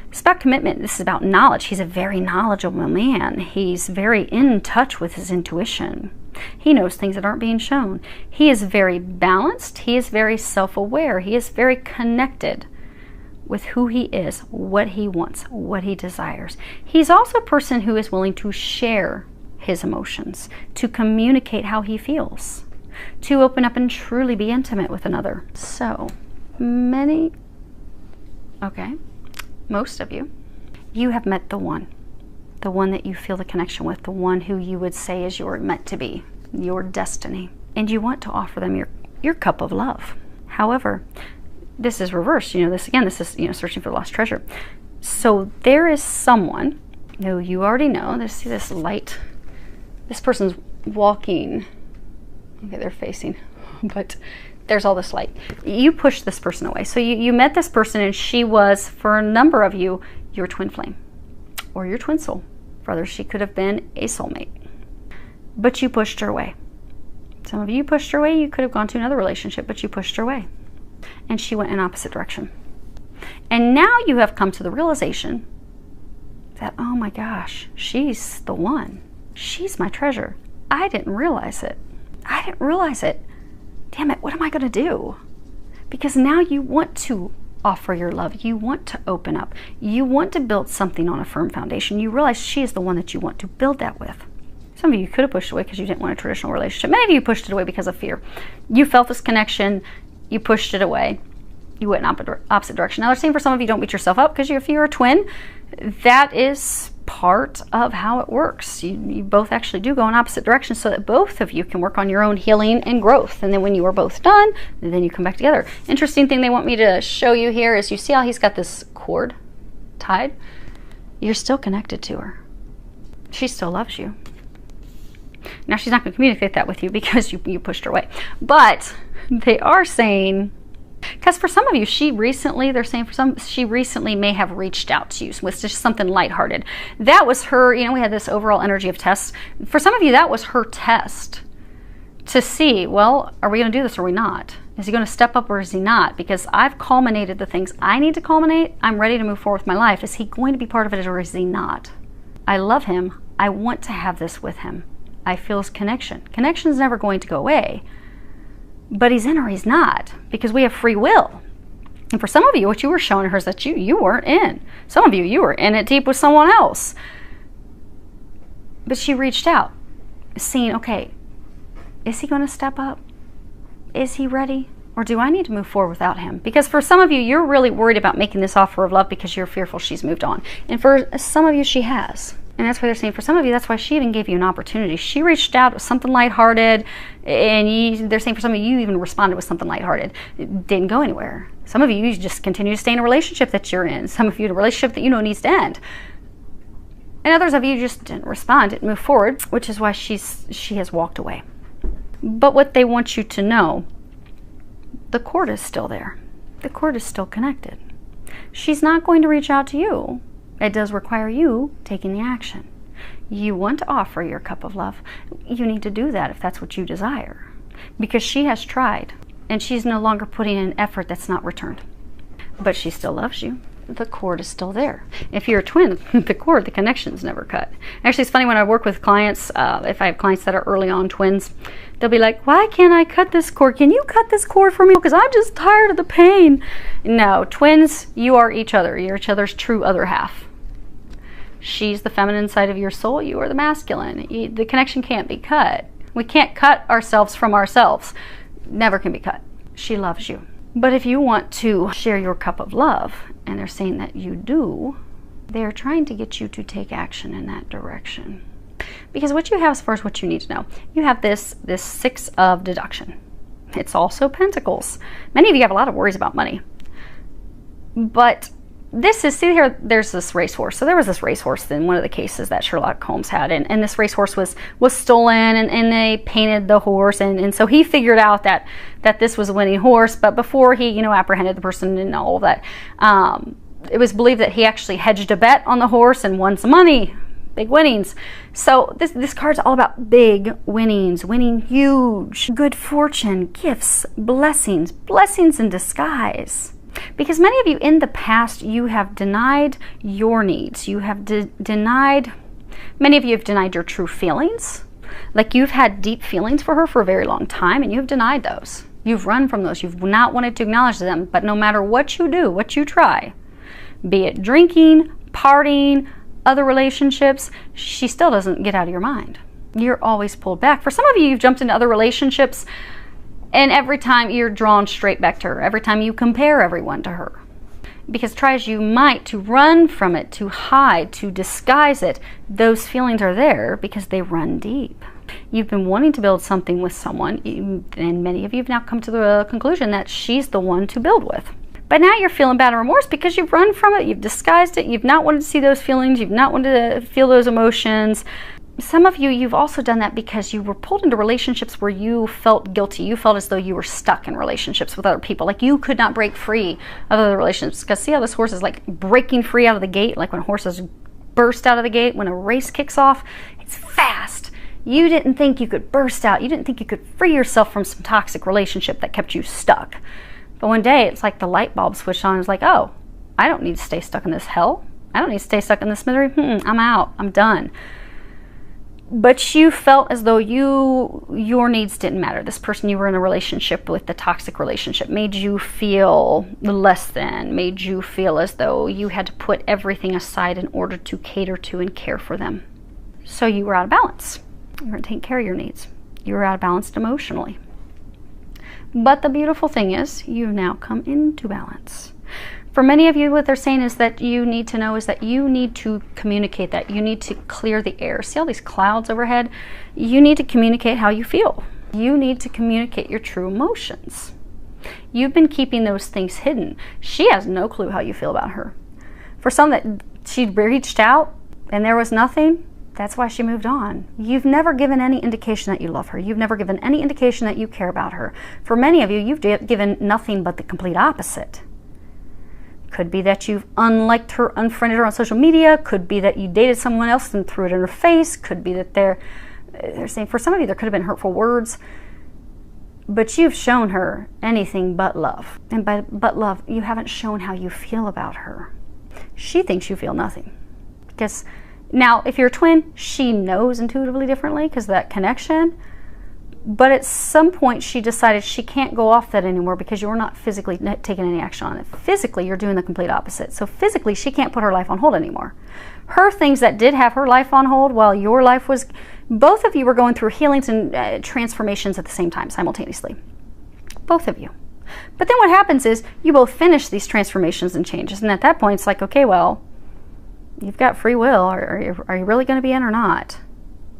It's about commitment. This is about knowledge. He's a very knowledgeable man. He's very in touch with his intuition. He knows things that aren't being shown. He is very balanced. He is very self-aware. He is very connected with who he is, what he wants, what he desires. He's also a person who is willing to share his emotions, to communicate how he feels, to open up and truly be intimate with another. So, most of you, you have met the one that you feel the connection with, the one who you would say is your meant to be, your destiny. And you want to offer them your cup of love. However, this is reversed. This is, searching for the lost treasure. So there is someone who you already know. See this light. This person's walking. Okay, they're facing, but there's all this light. You push this person away. So you met this person, and she was, for a number of you, your twin flame or your twin soul. For others, she could have been a soulmate. But you pushed her away. Some of you pushed her away. You could have gone to another relationship, but you pushed her away. And she went in opposite direction. And now you have come to the realization that, oh my gosh, she's the one. She's my treasure. I didn't realize it. Damn it, what am I going to do? Because now you want to offer your love. You want to open up. You want to build something on a firm foundation. You realize she is the one that you want to build that with. Some of you could have pushed away because you didn't want a traditional relationship. Many of you pushed it away because of fear. You felt this connection. You pushed it away. You went in opposite direction. Now they're saying for some of you, don't beat yourself up because if you're a twin, that is part of how it works. You both actually do go in opposite directions so that both of you can work on your own healing and growth. And then when you are both done, then you come back together. Interesting thing they want me to show you here is you see how he's got this cord tied? You're still connected to her. She still loves you. Now she's not going to communicate that with you because you pushed her away. But they are saying, because for some of you, she recently may have reached out to you with just something lighthearted. That was her, we had this overall energy of tests. For some of you, that was her test to see, well, are we going to do this or are we not? Is he going to step up or is he not? Because I've culminated the things I need to culminate. I'm ready to move forward with my life. Is he going to be part of it or is he not? I love him. I want to have this with him. I feel his connection. Connection is never going to go away. But he's in or he's not, because we have free will. And for some of you, what you were showing her is that you weren't in. Some of you, you were in it deep with someone else. But she reached out, seeing, okay, is he going to step up? Is he ready? Or do I need to move forward without him? Because for some of you, you're really worried about making this offer of love because you're fearful she's moved on. And for some of you, she has. And that's why they're saying for some of you, that's why she even gave you an opportunity. She reached out with something lighthearted, and they're saying for some of you, you even responded with something lighthearted. It didn't go anywhere. Some of you just continue to stay in a relationship that you're in. Some of you in a relationship that you know needs to end. And others of you just didn't respond, didn't move forward, which is why she has walked away. But what they want you to know, the cord is still there. The cord is still connected. She's not going to reach out to you. It does require you taking the action. You want to offer your cup of love. You need to do that if that's what you desire. Because she has tried, and she's no longer putting in an effort that's not returned. But she still loves you. The cord is still there. If you're a twin, the connection's never cut. Actually, it's funny when I work with clients, if I have clients that are early on twins, they'll be like, why can't I cut this cord? Can you cut this cord for me? Because I'm just tired of the pain. No, twins, you are each other. You're each other's true other half. She's the feminine side of your soul. You are the masculine. The connection can't be cut. We can't cut ourselves from ourselves. Never can be cut. She loves you. But if you want to share your cup of love, and they're saying that you do, they're trying to get you to take action in that direction. Because what you have as far as what you need to know, you have this Six of Deduction. It's also Pentacles. Many of you have a lot of worries about money. But this is, see here, there's this racehorse. So there was this racehorse in one of the cases that Sherlock Holmes had, and this racehorse was stolen, and they painted the horse, and so he figured out that this was a winning horse. But before he, apprehended the person and all of that, it was believed that he actually hedged a bet on the horse and won some money, big winnings. So this card's all about big winnings, winning huge, good fortune, gifts, blessings in disguise. Because many of you in the past, you have denied your needs. You have denied, many of you have denied your true feelings. Like you've had deep feelings for her for a very long time, and you've denied those. You've run from those. You've not wanted to acknowledge them. But no matter what you do, what you try, be it drinking, partying, other relationships, she still doesn't get out of your mind. You're always pulled back. For some of you, you've jumped into other relationships, and every time you're drawn straight back to her. Every time you compare everyone to her. Because try as you might to run from it, to hide, to disguise it, those feelings are there because they run deep. You've been wanting to build something with someone, and many of you have now come to the conclusion that she's the one to build with. But now you're feeling bad and remorse because you've run from it, you've disguised it, you've not wanted to see those feelings, you've not wanted to feel those emotions. Some of you, you've also done that because you were pulled into relationships where you felt guilty. You felt as though you were stuck in relationships with other people. Like you could not break free of other relationships. Because see how this horse is like breaking free out of the gate? Like when horses burst out of the gate, when a race kicks off, it's fast. You didn't think you could burst out. You didn't think you could free yourself from some toxic relationship that kept you stuck. But one day, it's like the light bulb switched on. It's like, oh, I don't need to stay stuck in this hell. I don't need to stay stuck in this misery. I'm out. I'm done. But you felt as though your needs didn't matter. This person you were in a relationship with, the toxic relationship, made you feel less than, made you feel as though you had to put everything aside in order to cater to and care for them. So you were out of balance. You weren't taking care of your needs. You were out of balance emotionally. But the beautiful thing is, you've now come into balance. For many of you, what they're saying is that you need to know is that you need to communicate that. You need to clear the air. See all these clouds overhead? You need to communicate how you feel. You need to communicate your true emotions. You've been keeping those things hidden. She has no clue how you feel about her. For some that she reached out and there was nothing, that's why she moved on. You've never given any indication that you love her. You've never given any indication that you care about her. For many of you, you've given nothing but the complete opposite. Could be that you've unliked her, unfriended her on social media. Could be that you dated someone else and threw it in her face. Could be that they're saying, for some of you, there could have been hurtful words. But you've shown her anything but love. And by but love, you haven't shown how you feel about her. She thinks you feel nothing. Because now, if you're a twin, she knows intuitively differently because of that connection. But at some point, she decided she can't go off that anymore because you're not physically taking any action on it. Physically, you're doing the complete opposite. So physically, she can't put her life on hold anymore. Her things that did have her life on hold while your life was, both of you were going through healings and transformations at the same time, simultaneously. Both of you. But then what happens is you both finish these transformations and changes. And at that point, it's like, okay, well, you've got free will. Are you really going to be in or not?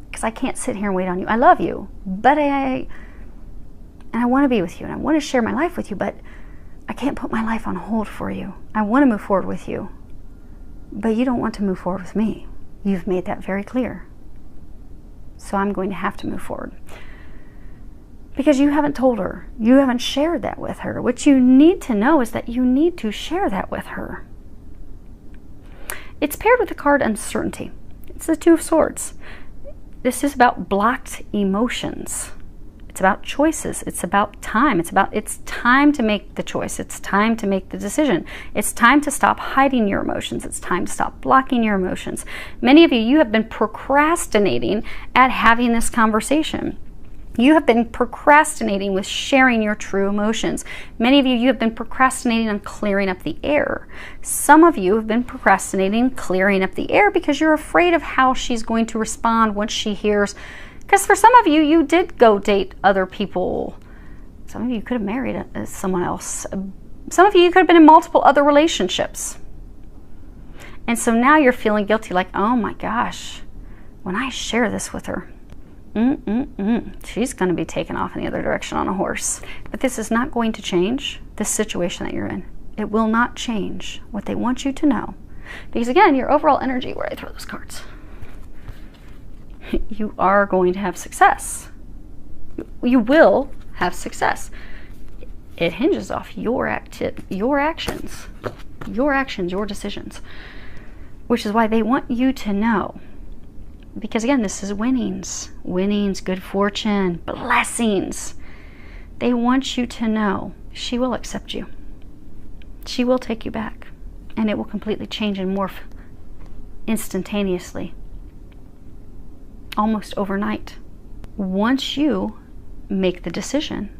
Because I can't sit here and wait on you. I love you, but I want to be with you, and I want to share my life with you, but I can't put my life on hold for you. I want to move forward with you, but you don't want to move forward with me. You've made that very clear. So I'm going to have to move forward. Because you haven't told her. You haven't shared that with her. What you need to know is that you need to share that with her. It's paired with the card Uncertainty. It's the Two of Swords. This is about blocked emotions. It's about choices. It's about time. It's time to make the choice. It's time to make the decision. It's time to stop hiding your emotions. It's time to stop blocking your emotions. Many of you have been procrastinating at having this conversation. You have been procrastinating with sharing your true emotions. Many of you have been procrastinating on clearing up the air. Some of you have been procrastinating clearing up the air because you're afraid of how she's going to respond once she hears. Because for some of you, you did go date other people. Some of you could have married someone else. Some of you could have been in multiple other relationships. And so now you're feeling guilty, like, oh my gosh, when I share this with her, she's going to be taken off in the other direction on a horse. But this is not going to change this situation that you're in. It will not change what they want you to know. Because again, your overall energy, where I throw those cards, you are going to have success. You will have success. It hinges off your actions, your decisions, which is why they want you to know. Because again, this is winnings, good fortune, blessings. They want you to know she will accept you. She will take you back, and it will completely change and morph instantaneously, almost overnight. Once you make the decision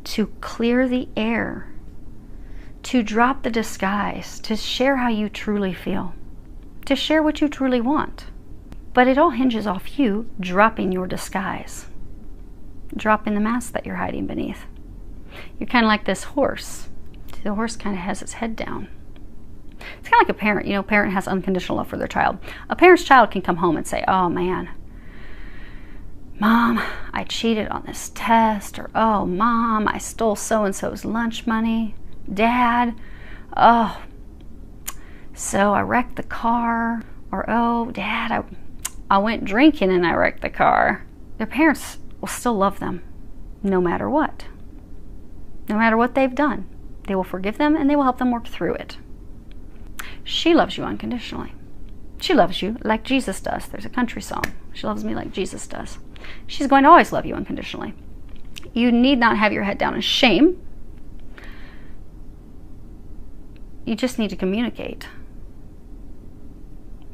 to clear the air, to drop the disguise, to share how you truly feel, to share what you truly want. But it all hinges off you dropping your disguise, dropping the mask that you're hiding beneath. You're kind of like this horse. The horse kind of has its head down. It's kind of like a parent. You know, a parent has unconditional love for their child. A parent's child can come home and say, oh man, Mom, I cheated on this test, or oh, Mom, I stole so-and-so's lunch money. Dad, oh, so I wrecked the car, or oh, Dad, I went drinking and I wrecked the car. Their parents will still love them no matter what. No matter what they've done. They will forgive them and they will help them work through it. She loves you unconditionally. She loves you like Jesus does. There's a country song. She loves me like Jesus does. She's going to always love you unconditionally. You need not have your head down in shame. You just need to communicate.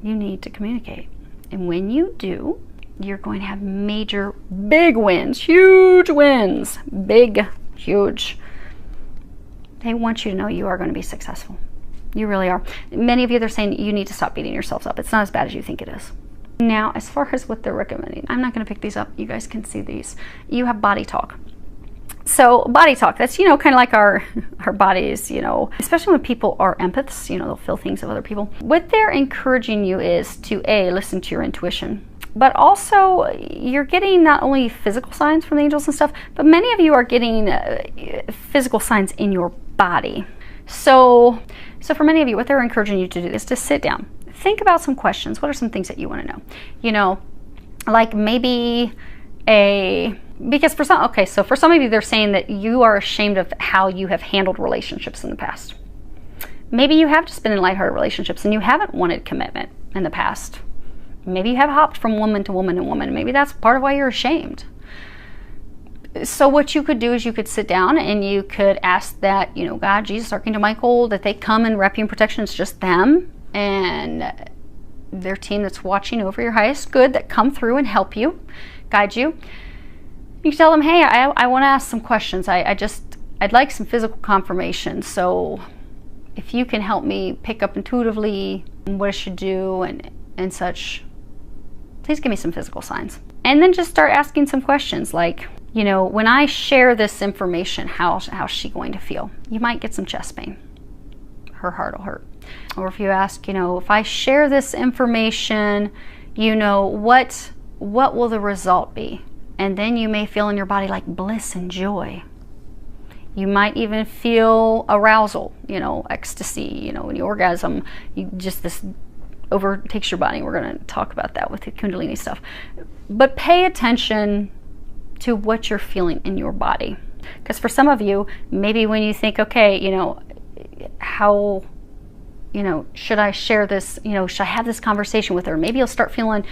You need to communicate. And when you do, you're going to have major, big wins, huge wins, big, huge. They want you to know you are going to be successful. You really are. Many of you, they're saying you need to stop beating yourselves up. It's not as bad as you think it is. Now, as far as what they're recommending, I'm not going to pick these up. You guys can see these. You have body talk. So body talk, that's, you know, kind of like our bodies, you know, especially when people are empaths, you know, they'll feel things of other people. What they're encouraging you is to listen to your intuition, but also you're getting not only physical signs from the angels and stuff, but many of you are getting physical signs in your body. So for many of you, what they're encouraging you to do is to sit down, think about some questions. What are some things that you want to know? You know, like maybe because for some of you, they're saying that you are ashamed of how you have handled relationships in the past. Maybe you have just been in lighthearted relationships and you haven't wanted commitment in the past. Maybe you have hopped from woman to woman to woman. Maybe that's part of why you're ashamed. So what you could do is you could sit down and you could ask that, you know, God, Jesus, Archangel Michael, that they come and wrap you in protection. It's just them and their team that's watching over your highest good that come through and help you, guide you. You can tell them, hey, I want to ask some questions. I'd like some physical confirmation. So if you can help me pick up intuitively what I should do and such, please give me some physical signs. And then just start asking some questions like, you know, when I share this information, how's she going to feel? You might get some chest pain. Her heart will hurt. Or if you ask, you know, if I share this information, you know, what will the result be? And then you may feel in your body like bliss and joy. You might even feel arousal, you know, ecstasy, you know, when you orgasm, this overtakes your body. We're going to talk about that with the Kundalini stuff. But pay attention to what you're feeling in your body. Because for some of you, maybe when you think, okay, you know, how, you know, should I share this, you know, should I have this conversation with her? Maybe you'll start feeling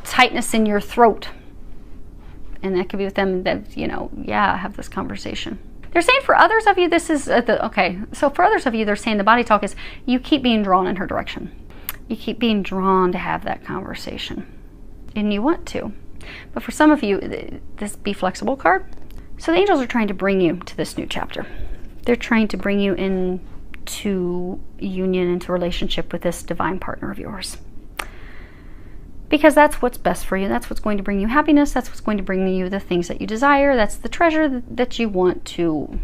tightness in your throat. And that could be with them that, you know, yeah, have this conversation. They're saying for others of you, this is, so for others of you, they're saying the body talk is you keep being drawn in her direction. You keep being drawn to have that conversation. And you want to. But for some of you, this Be Flexible card. So the angels are trying to bring you to this new chapter. They're trying to bring you into union, into relationship with this divine partner of yours. Because that's what's best for you. That's what's going to bring you happiness. That's what's going to bring you the things that you desire. That's the treasure that you want to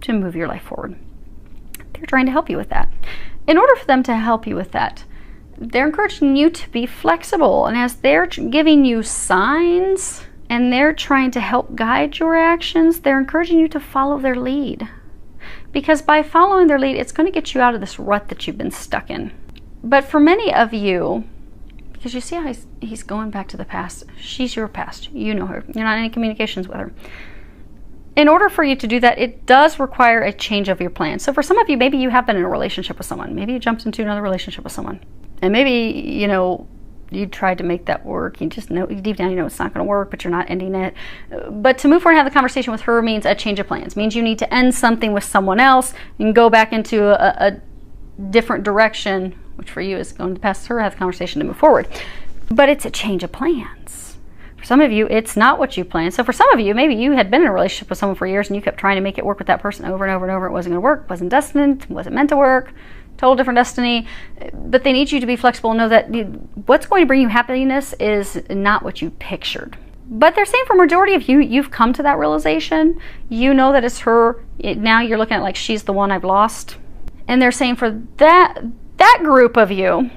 move your life forward. They're trying to help you with that. In order for them to help you with that, they're encouraging you to be flexible. And as they're giving you signs and they're trying to help guide your actions, they're encouraging you to follow their lead. Because by following their lead, it's going to get you out of this rut that you've been stuck in. But for many of you, because you see how he's going back to the past, she's your past. You know her. You're not in any communications with her. In order for you to do that, it does require a change of your plan. So for some of you, maybe you have been in a relationship with someone. Maybe you jumped into another relationship with someone. And maybe, you know, you tried to make that work. You just know, deep down, you know it's not going to work, but you're not ending it. But to move forward and have the conversation with her means a change of plans. Means you need to end something with someone else and go back into a different direction, which for you is going to pass her, have the conversation to move forward. But it's a change of plans. For some of you, it's not what you planned. So for some of you, maybe you had been in a relationship with someone for years and you kept trying to make it work with that person over and over and over. It wasn't going to work, wasn't destined, wasn't meant to work, total different destiny. But they need you to be flexible and know that what's going to bring you happiness is not what you pictured. But they're saying for majority of you, you've come to that realization. You know that it's her. Now you're looking at like she's the one I've lost. And they're saying for that group of you,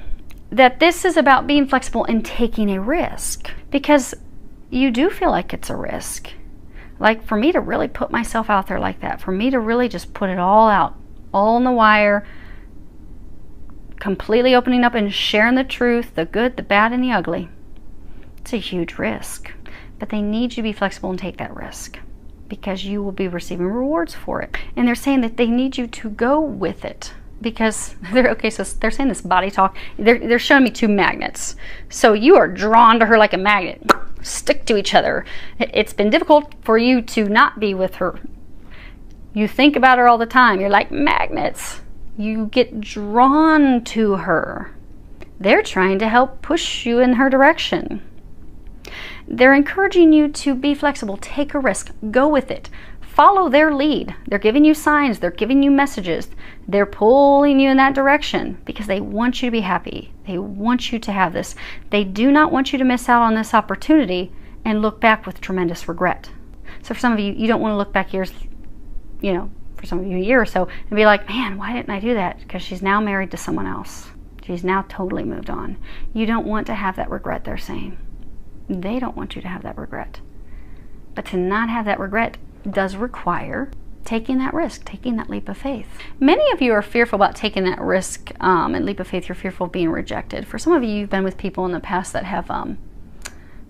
that this is about being flexible and taking a risk. Because you do feel like it's a risk. Like for me to really put myself out there like that, for me to really just put it all out, all on the wire, completely opening up and sharing the truth, the good, the bad, and the ugly. It's a huge risk. But they need you to be flexible and take that risk because you will be receiving rewards for it. And they're saying that they need you to go with it. Because so they're saying this body talk. They're showing me two magnets. So you are drawn to her like a magnet. Stick to each other. It's been difficult for you to not be with her. You think about her all the time. You're like magnets. You get drawn to her. They're trying to help push you in her direction. They're encouraging you to be flexible. Take a risk. Go with it. Follow their lead. They're giving you signs. They're giving you messages. They're pulling you in that direction because they want you to be happy. They want you to have this. They do not want you to miss out on this opportunity and look back with tremendous regret. So for some of you, you don't want to look back years, you know, for some of you a year or so and be like, man, why didn't I do that? Because she's now married to someone else. She's now totally moved on. You don't want to have that regret, they're saying. They don't want you to have that regret. But to not have that regret does require taking that risk, taking that leap of faith. Many of you are fearful about taking that risk and leap of faith. You're fearful of being rejected. For some of you, you've been with people in the past that have been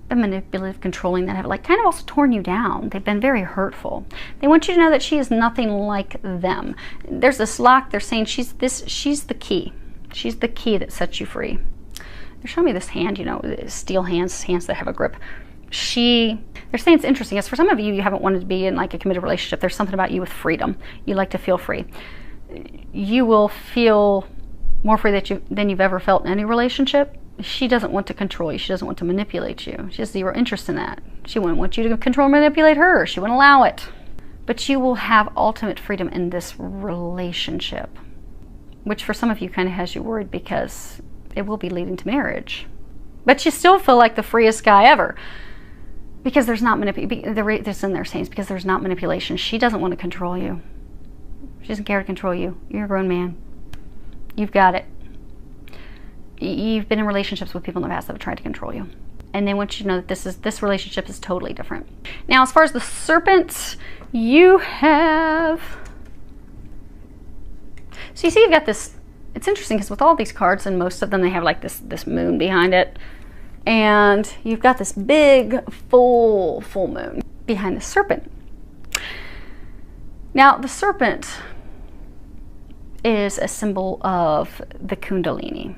manipulative, controlling, that have like kind of also torn you down. They've been very hurtful. They want you to know that she is nothing like them. There's this lock. They're saying she's the key. She's the key that sets you free. They're showing me this hand, you know, steel hands that have a grip. They're saying it's interesting, because for some of you, you haven't wanted to be in like a committed relationship. There's something about you with freedom. You like to feel free. You will feel more free than you've ever felt in any relationship. She doesn't want to control you. She doesn't want to manipulate you. She has zero interest in that. She wouldn't want you to control and manipulate her. She wouldn't allow it. But you will have ultimate freedom in this relationship, which for some of you kind of has you worried because it will be leading to marriage. But you still feel like the freest guy ever. Because there's not manipulation. This in their sayings, because there's not manipulation. She doesn't want to control you. She doesn't care to control you. You're a grown man. You've got it. You've been in relationships with people in the past that have tried to control you. And they want you to know that this relationship is totally different. Now, as far as the serpent, you have... So you see you've got this... It's interesting because with all these cards, and most of them, they have like this moon behind it. And you've got this big, full moon behind the serpent. Now, the serpent is a symbol of the Kundalini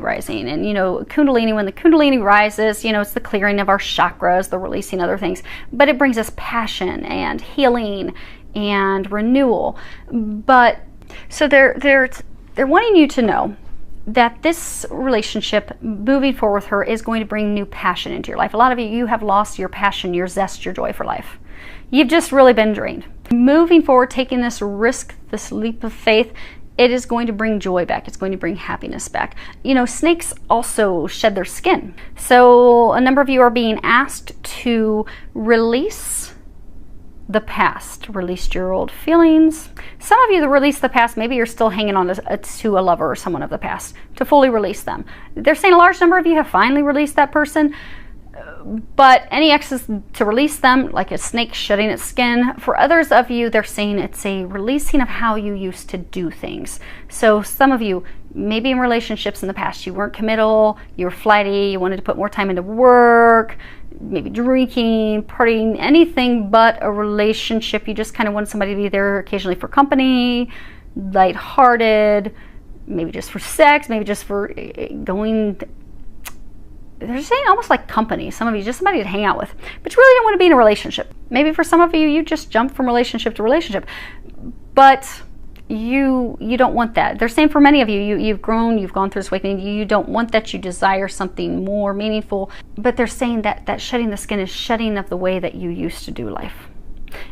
rising. And, you know, when the Kundalini rises, you know, it's the clearing of our chakras, the releasing other things. But it brings us passion and healing and renewal. But, so they're wanting you to know that this relationship moving forward with her is going to bring new passion into your life. A lot of you have lost your passion, your zest, your joy for life. You've just really been drained. Moving forward, taking this risk, this leap of faith, it is going to bring joy back. It's going to bring happiness back. You know, snakes also shed their skin. So a number of you are being asked to release the past, released your old feelings. Some of you that release the past, maybe you're still hanging on to a lover or someone of the past, to fully release them. They're saying a large number of you have finally released that person, but any exes, to release them like a snake shedding its skin. For others of you, they're saying it's a releasing of how you used to do things. So some of you, maybe in relationships in the past, you weren't committal, you were flighty, you wanted to put more time into work, maybe drinking, partying, anything but a relationship. You just kind of wanted somebody to be there occasionally for company, lighthearted, maybe just for sex, maybe just for going. They're saying almost like company. Some of you, just somebody to hang out with, but you really don't want to be in a relationship. Maybe for some of you, you just jump from relationship to relationship, but you don't want that. They're saying for many of you, you've grown, you've gone through this awakening, you don't want that, you desire something more meaningful. But they're saying that shedding the skin is shedding of the way that you used to do life.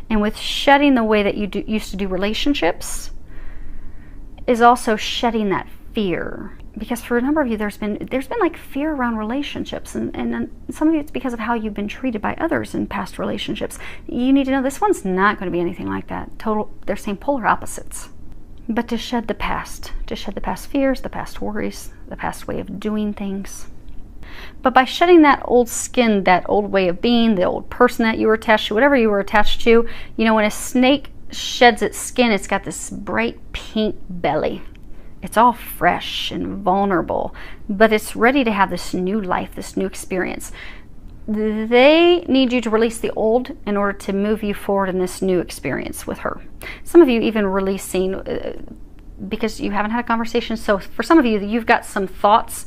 And with shedding the way that you used to do relationships is also shedding that fear. Because for a number of you, there's been like fear around relationships, and some of you it's because of how you've been treated by others in past relationships. You need to know this one's not going to be anything like that. They're saying polar opposites. But to shed the past fears, the past worries, the past way of doing things. But by shedding that old skin, that old way of being, the old person that you were attached to, whatever you were attached to, you know, when a snake sheds its skin, it's got this bright pink belly. It's all fresh and vulnerable, but it's ready to have this new life, this new experience. They need you to release the old in order to move you forward in this new experience with her. Some of you even releasing because you haven't had a conversation. So for some of you, you've got some thoughts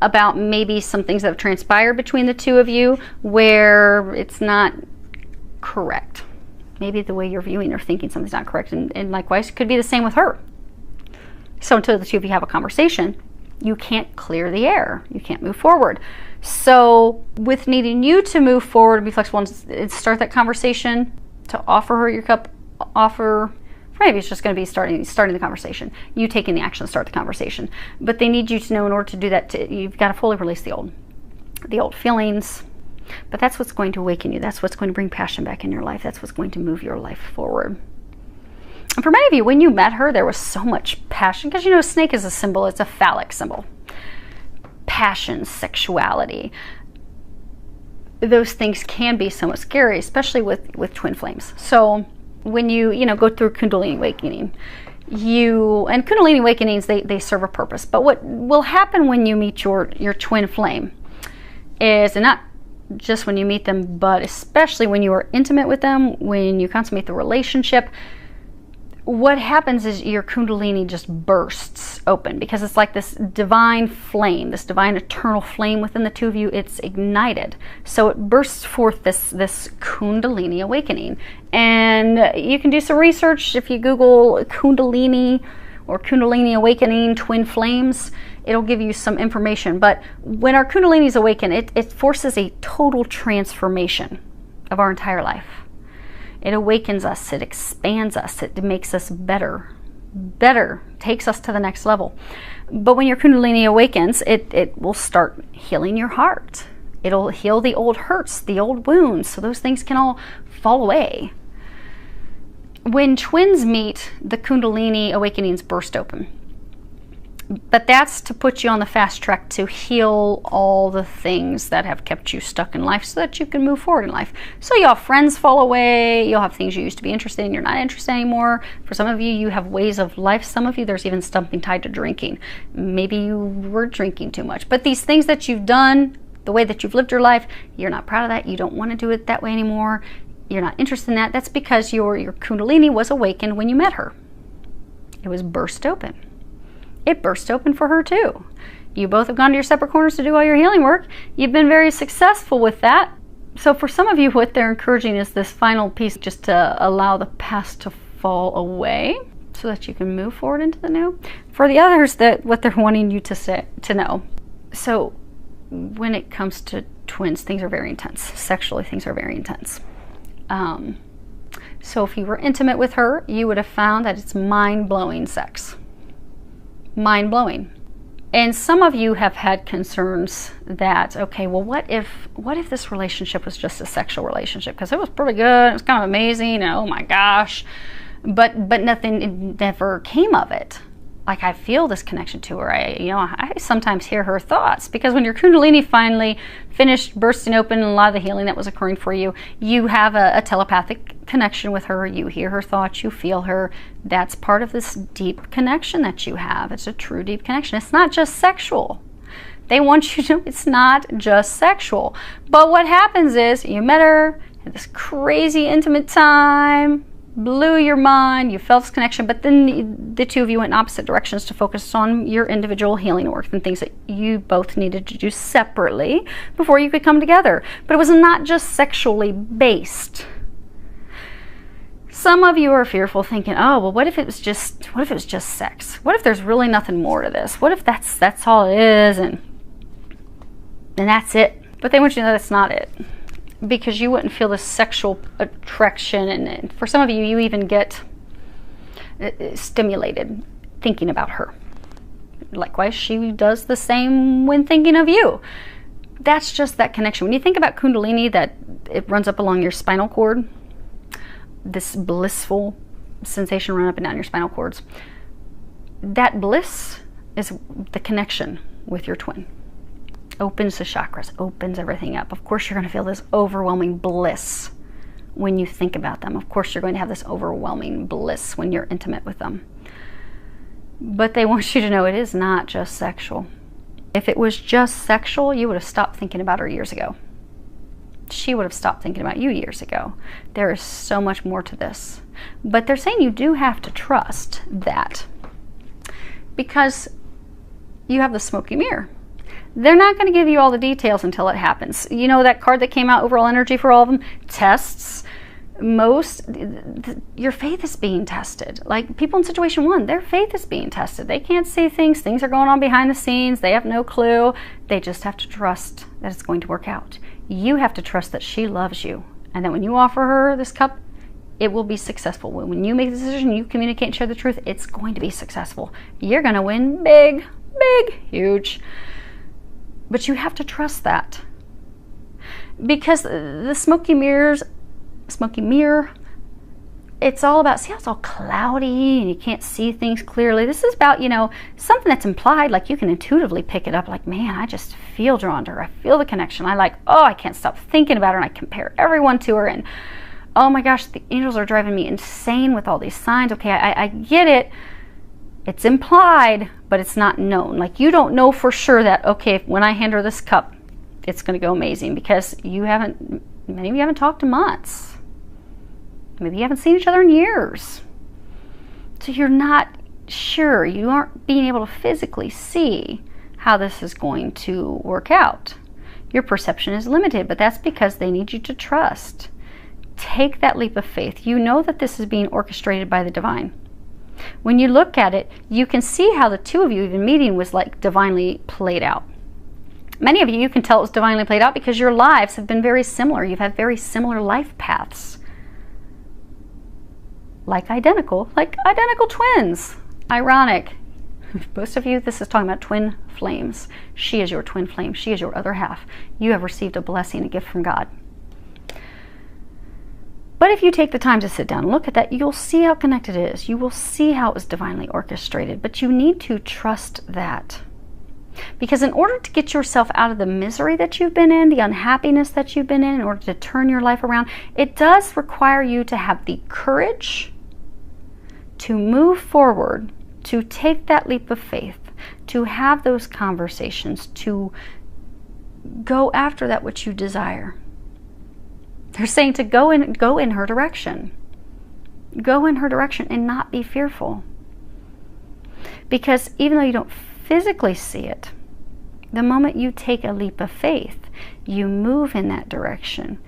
about maybe some things that have transpired between the two of you where it's not correct. Maybe the way you're viewing or thinking something's not correct. And likewise, it could be the same with her. So until the two of you have a conversation, you can't clear the air. You can't move forward. So with needing you to move forward and be flexible and start that conversation, to offer her your cup, for maybe it's just going to be starting the conversation. You taking the action to start the conversation. But they need you to know in order to do that, you've got to fully release the old feelings. But that's what's going to awaken you. That's what's going to bring passion back in your life. That's what's going to move your life forward. And for many of you, when you met her, there was so much passion, because you know, a snake is a symbol, it's a phallic symbol. Passion, sexuality, those things can be somewhat scary, especially with twin flames. So when you go through Kundalini awakening, and Kundalini awakenings, they serve a purpose. But what will happen when you meet your twin flame is, and not just when you meet them, but especially when you are intimate with them, when you consummate the relationship, what happens is your Kundalini just bursts open, because it's like this divine flame, this divine eternal flame within the two of you. It's ignited. So it bursts forth this Kundalini awakening. And you can do some research if you Google Kundalini or Kundalini awakening twin flames. It'll give you some information. But when our Kundalinis awaken, it forces a total transformation of our entire life. It awakens us, it expands us, it makes us better, takes us to the next level. But when your Kundalini awakens, it will start healing your heart. It'll heal the old hurts, the old wounds, so those things can all fall away. When twins meet, the Kundalini awakenings burst open. But that's to put you on the fast track to heal all the things that have kept you stuck in life so that you can move forward in life. So you'll have friends fall away, you'll have things you used to be interested in, you're not interested anymore. For some of you, you have ways of life. Some of you, there's even something tied to drinking. Maybe you were drinking too much. But these things that you've done, the way that you've lived your life, you're not proud of that, you don't want to do it that way anymore, you're not interested in that. That's because your Kundalini was awakened when you met her. It was burst open. It burst open for her too. You both have gone to your separate corners to do all your healing work. You've been very successful with that. So for some of you, what they're encouraging is this final piece, just to allow the past to fall away so that you can move forward into the new. For the others, what they're wanting you to know. So when it comes to twins, things are very intense. Sexually, things are very intense. So if you were intimate with her, you would have found that it's mind-blowing sex. Mind-blowing. And some of you have had concerns that, okay, well, what if this relationship was just a sexual relationship? Because it was pretty good, it was kind of amazing, and oh my gosh, but nothing never came of it. Like, I feel this connection to her. I sometimes hear her thoughts, because when your Kundalini finally finished bursting open and a lot of the healing that was occurring for you, you have a telepathic connection with her. You hear her thoughts, you feel her. That's part of this deep connection that you have. It's a true deep connection. It's not just sexual. They want you to know it's not just sexual. But what happens is, you met her, had this crazy intimate time, blew your mind, you felt this connection, but then the two of you went in opposite directions to focus on your individual healing work and things that you both needed to do separately before you could come together. But it was not just sexually based. Some of you are fearful, thinking, oh, well, what if it was just sex? What if there's really nothing more to this? What if that's all it is, and that's it? But they want you to know that's not it, because you wouldn't feel this sexual attraction, and for some of you, you even get stimulated thinking about her. Likewise, she does the same when thinking of you. That's just that connection. When you think about Kundalini, that it runs up along your spinal cord, this blissful sensation run up and down your spinal cords, that bliss is the connection with your twin. Opens the chakras, opens everything up. Of course, you're going to feel this overwhelming bliss when you think about them. Of course, you're going to have this overwhelming bliss when you're intimate with them. But they want you to know it is not just sexual. If it was just sexual, you would have stopped thinking about her years ago. She would have stopped thinking about you years ago. There is so much more to this. But they're saying you do have to trust that, because you have the smoky mirror. They're not going to give you all the details until it happens. You know that card that came out, overall energy for all of them? Tests. Your faith is being tested. Like people in situation one, their faith is being tested. They can't see things. Things are going on behind the scenes. They have no clue. They just have to trust that it's going to work out. You have to trust that she loves you, and that when you offer her this cup, it will be successful. When you make the decision, you communicate and share the truth, it's going to be successful. You're going to win big, big, huge. But you have to trust that, because the smoky mirror, it's all about, see how it's all cloudy and you can't see things clearly? This is about, something that's implied, like you can intuitively pick it up, like, man, I just feel drawn to her. I feel the connection. I can't stop thinking about her, and I compare everyone to her, and oh my gosh, the angels are driving me insane with all these signs. Okay, I get it. It's implied, but it's not known. Like, you don't know for sure that, okay, when I hand her this cup, it's going to go amazing, because many of you haven't talked in months. Maybe you haven't seen each other in years. So you're not sure. You aren't being able to physically see how this is going to work out. Your perception is limited, but that's because they need you to trust. Take that leap of faith. You know that this is being orchestrated by the divine. When you look at it, you can see how the two of you even meeting was like divinely played out. Many of you can tell it was divinely played out because your lives have been very similar. You've had very similar life paths. Like identical twins. Ironic. Most of you, this is talking about twin flames. She is your twin flame. She is your other half. You have received a blessing, a gift from God. But if you take the time to sit down and look at that, you'll see how connected it is. You will see how it was divinely orchestrated. But you need to trust that. Because in order to get yourself out of the misery that you've been in, the unhappiness that you've been in order to turn your life around, it does require you to have the courage to move forward, to take that leap of faith, to have those conversations, to go after that which you desire. They're saying to go in her direction. Go in her direction and not be fearful. Because even though you don't physically see it, the moment you take a leap of faith, you move in that direction.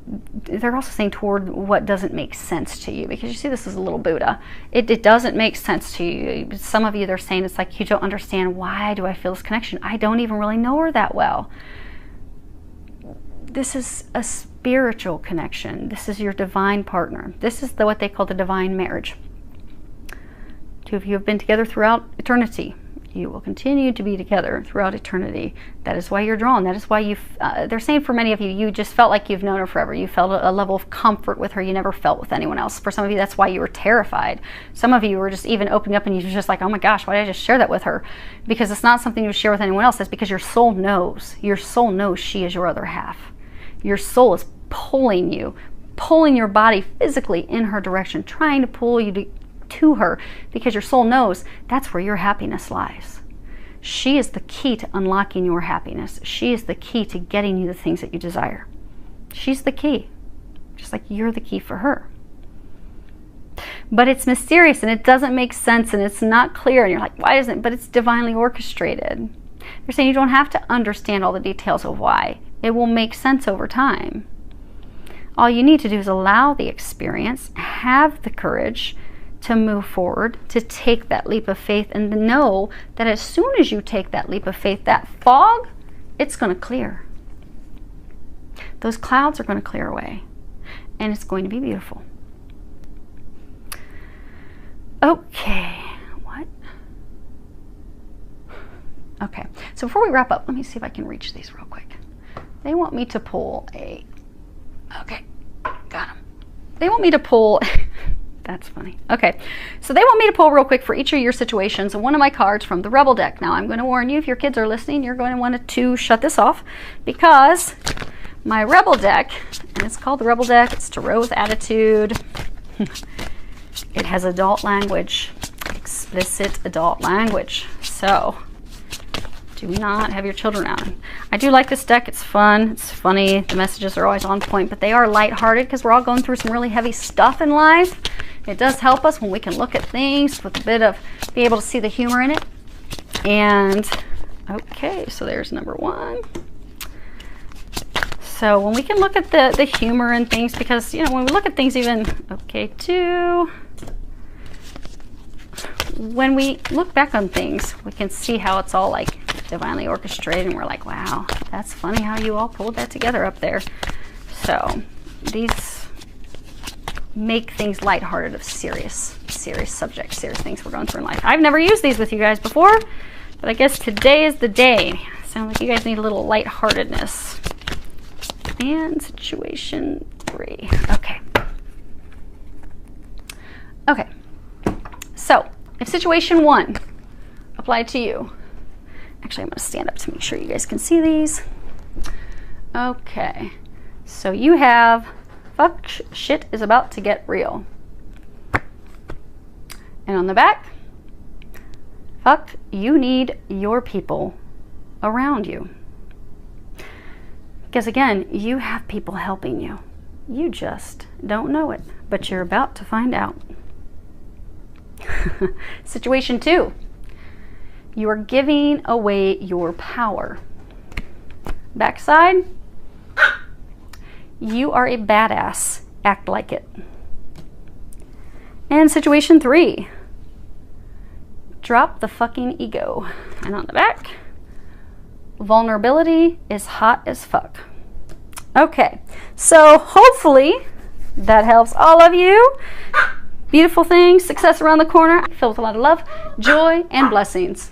They're also saying toward what doesn't make sense to you, because you see this is a little Buddha. It doesn't make sense to you. Some of you, they're saying it's like you don't understand, why do I feel this connection? I don't even really know her that well. This is a spiritual connection. This is your divine partner. This is what they call the divine marriage. Two of you have been together throughout eternity. You will continue to be together throughout eternity. That is why you're drawn. That is why they're saying for many of you, you just felt like you've known her forever. You felt a level of comfort with her you never felt with anyone else. For some of you, that's why you were terrified. Some of you were just even opening up and you were just like, oh my gosh, why did I just share that with her? Because it's not something you share with anyone else. That's because your soul knows. Your soul knows she is your other half. Your soul is pulling you, pulling your body physically in her direction, trying to pull you to her, because your soul knows that's where your happiness lies. She is the key to unlocking your happiness. She is the key to getting you the things that you desire. She's the key, just like you're the key for her. But it's mysterious and it doesn't make sense and it's not clear, and you're like, why isn't it? But it's divinely orchestrated. They're saying you don't have to understand all the details of why. It will make sense over time. All you need to do is allow the experience, have the courage to move forward, to take that leap of faith, and to know that as soon as you take that leap of faith, that fog, it's going to clear. Those clouds are going to clear away, and it's going to be beautiful. Okay, what? Okay, so before we wrap up, let me see if I can reach these real quick. They want me to pull a, okay, got them. They want me to pull, that's funny. Okay, so they want me to pull real quick for each of your situations one of my cards from the Rebel deck. Now, I'm going to warn you, if your kids are listening, you're going to want to shut this off, because my Rebel deck, and it's called the Rebel deck, it's Tarot with Attitude. It has adult language, explicit adult language. So, do not have your children on. I do like this deck. It's fun. It's funny. The messages are always on point, but they are lighthearted because we're all going through some really heavy stuff in life. It does help us when we can look at things with a bit of, be able to see the humor in it. And, okay, so there's number one. So when we can look at the humor in things, because, you know, when we look at things even, okay, two. When we look back on things, we can see how it's all like divinely orchestrated, and we're like, wow, that's funny how you all pulled that together up there. So these make things lighthearted of serious subjects, serious things we're going through in life. I've never used these with you guys before, but I guess today is the day. Sounds like you guys need a little lightheartedness. And situation 3. Okay. Okay. So, if situation 1 applied to you, actually I'm going to stand up to make sure you guys can see these. Okay. So you have, fuck, shit is about to get real. And on the back, fuck, you need your people around you. Because again, you have people helping you. You just don't know it, but you're about to find out. Situation 2. You are giving away your power. Backside, you are a badass. Act like it. And situation 3. Drop the fucking ego. And on the back, vulnerability is hot as fuck. Okay, so hopefully that helps all of you. Beautiful things, success around the corner, filled with a lot of love, joy, and blessings.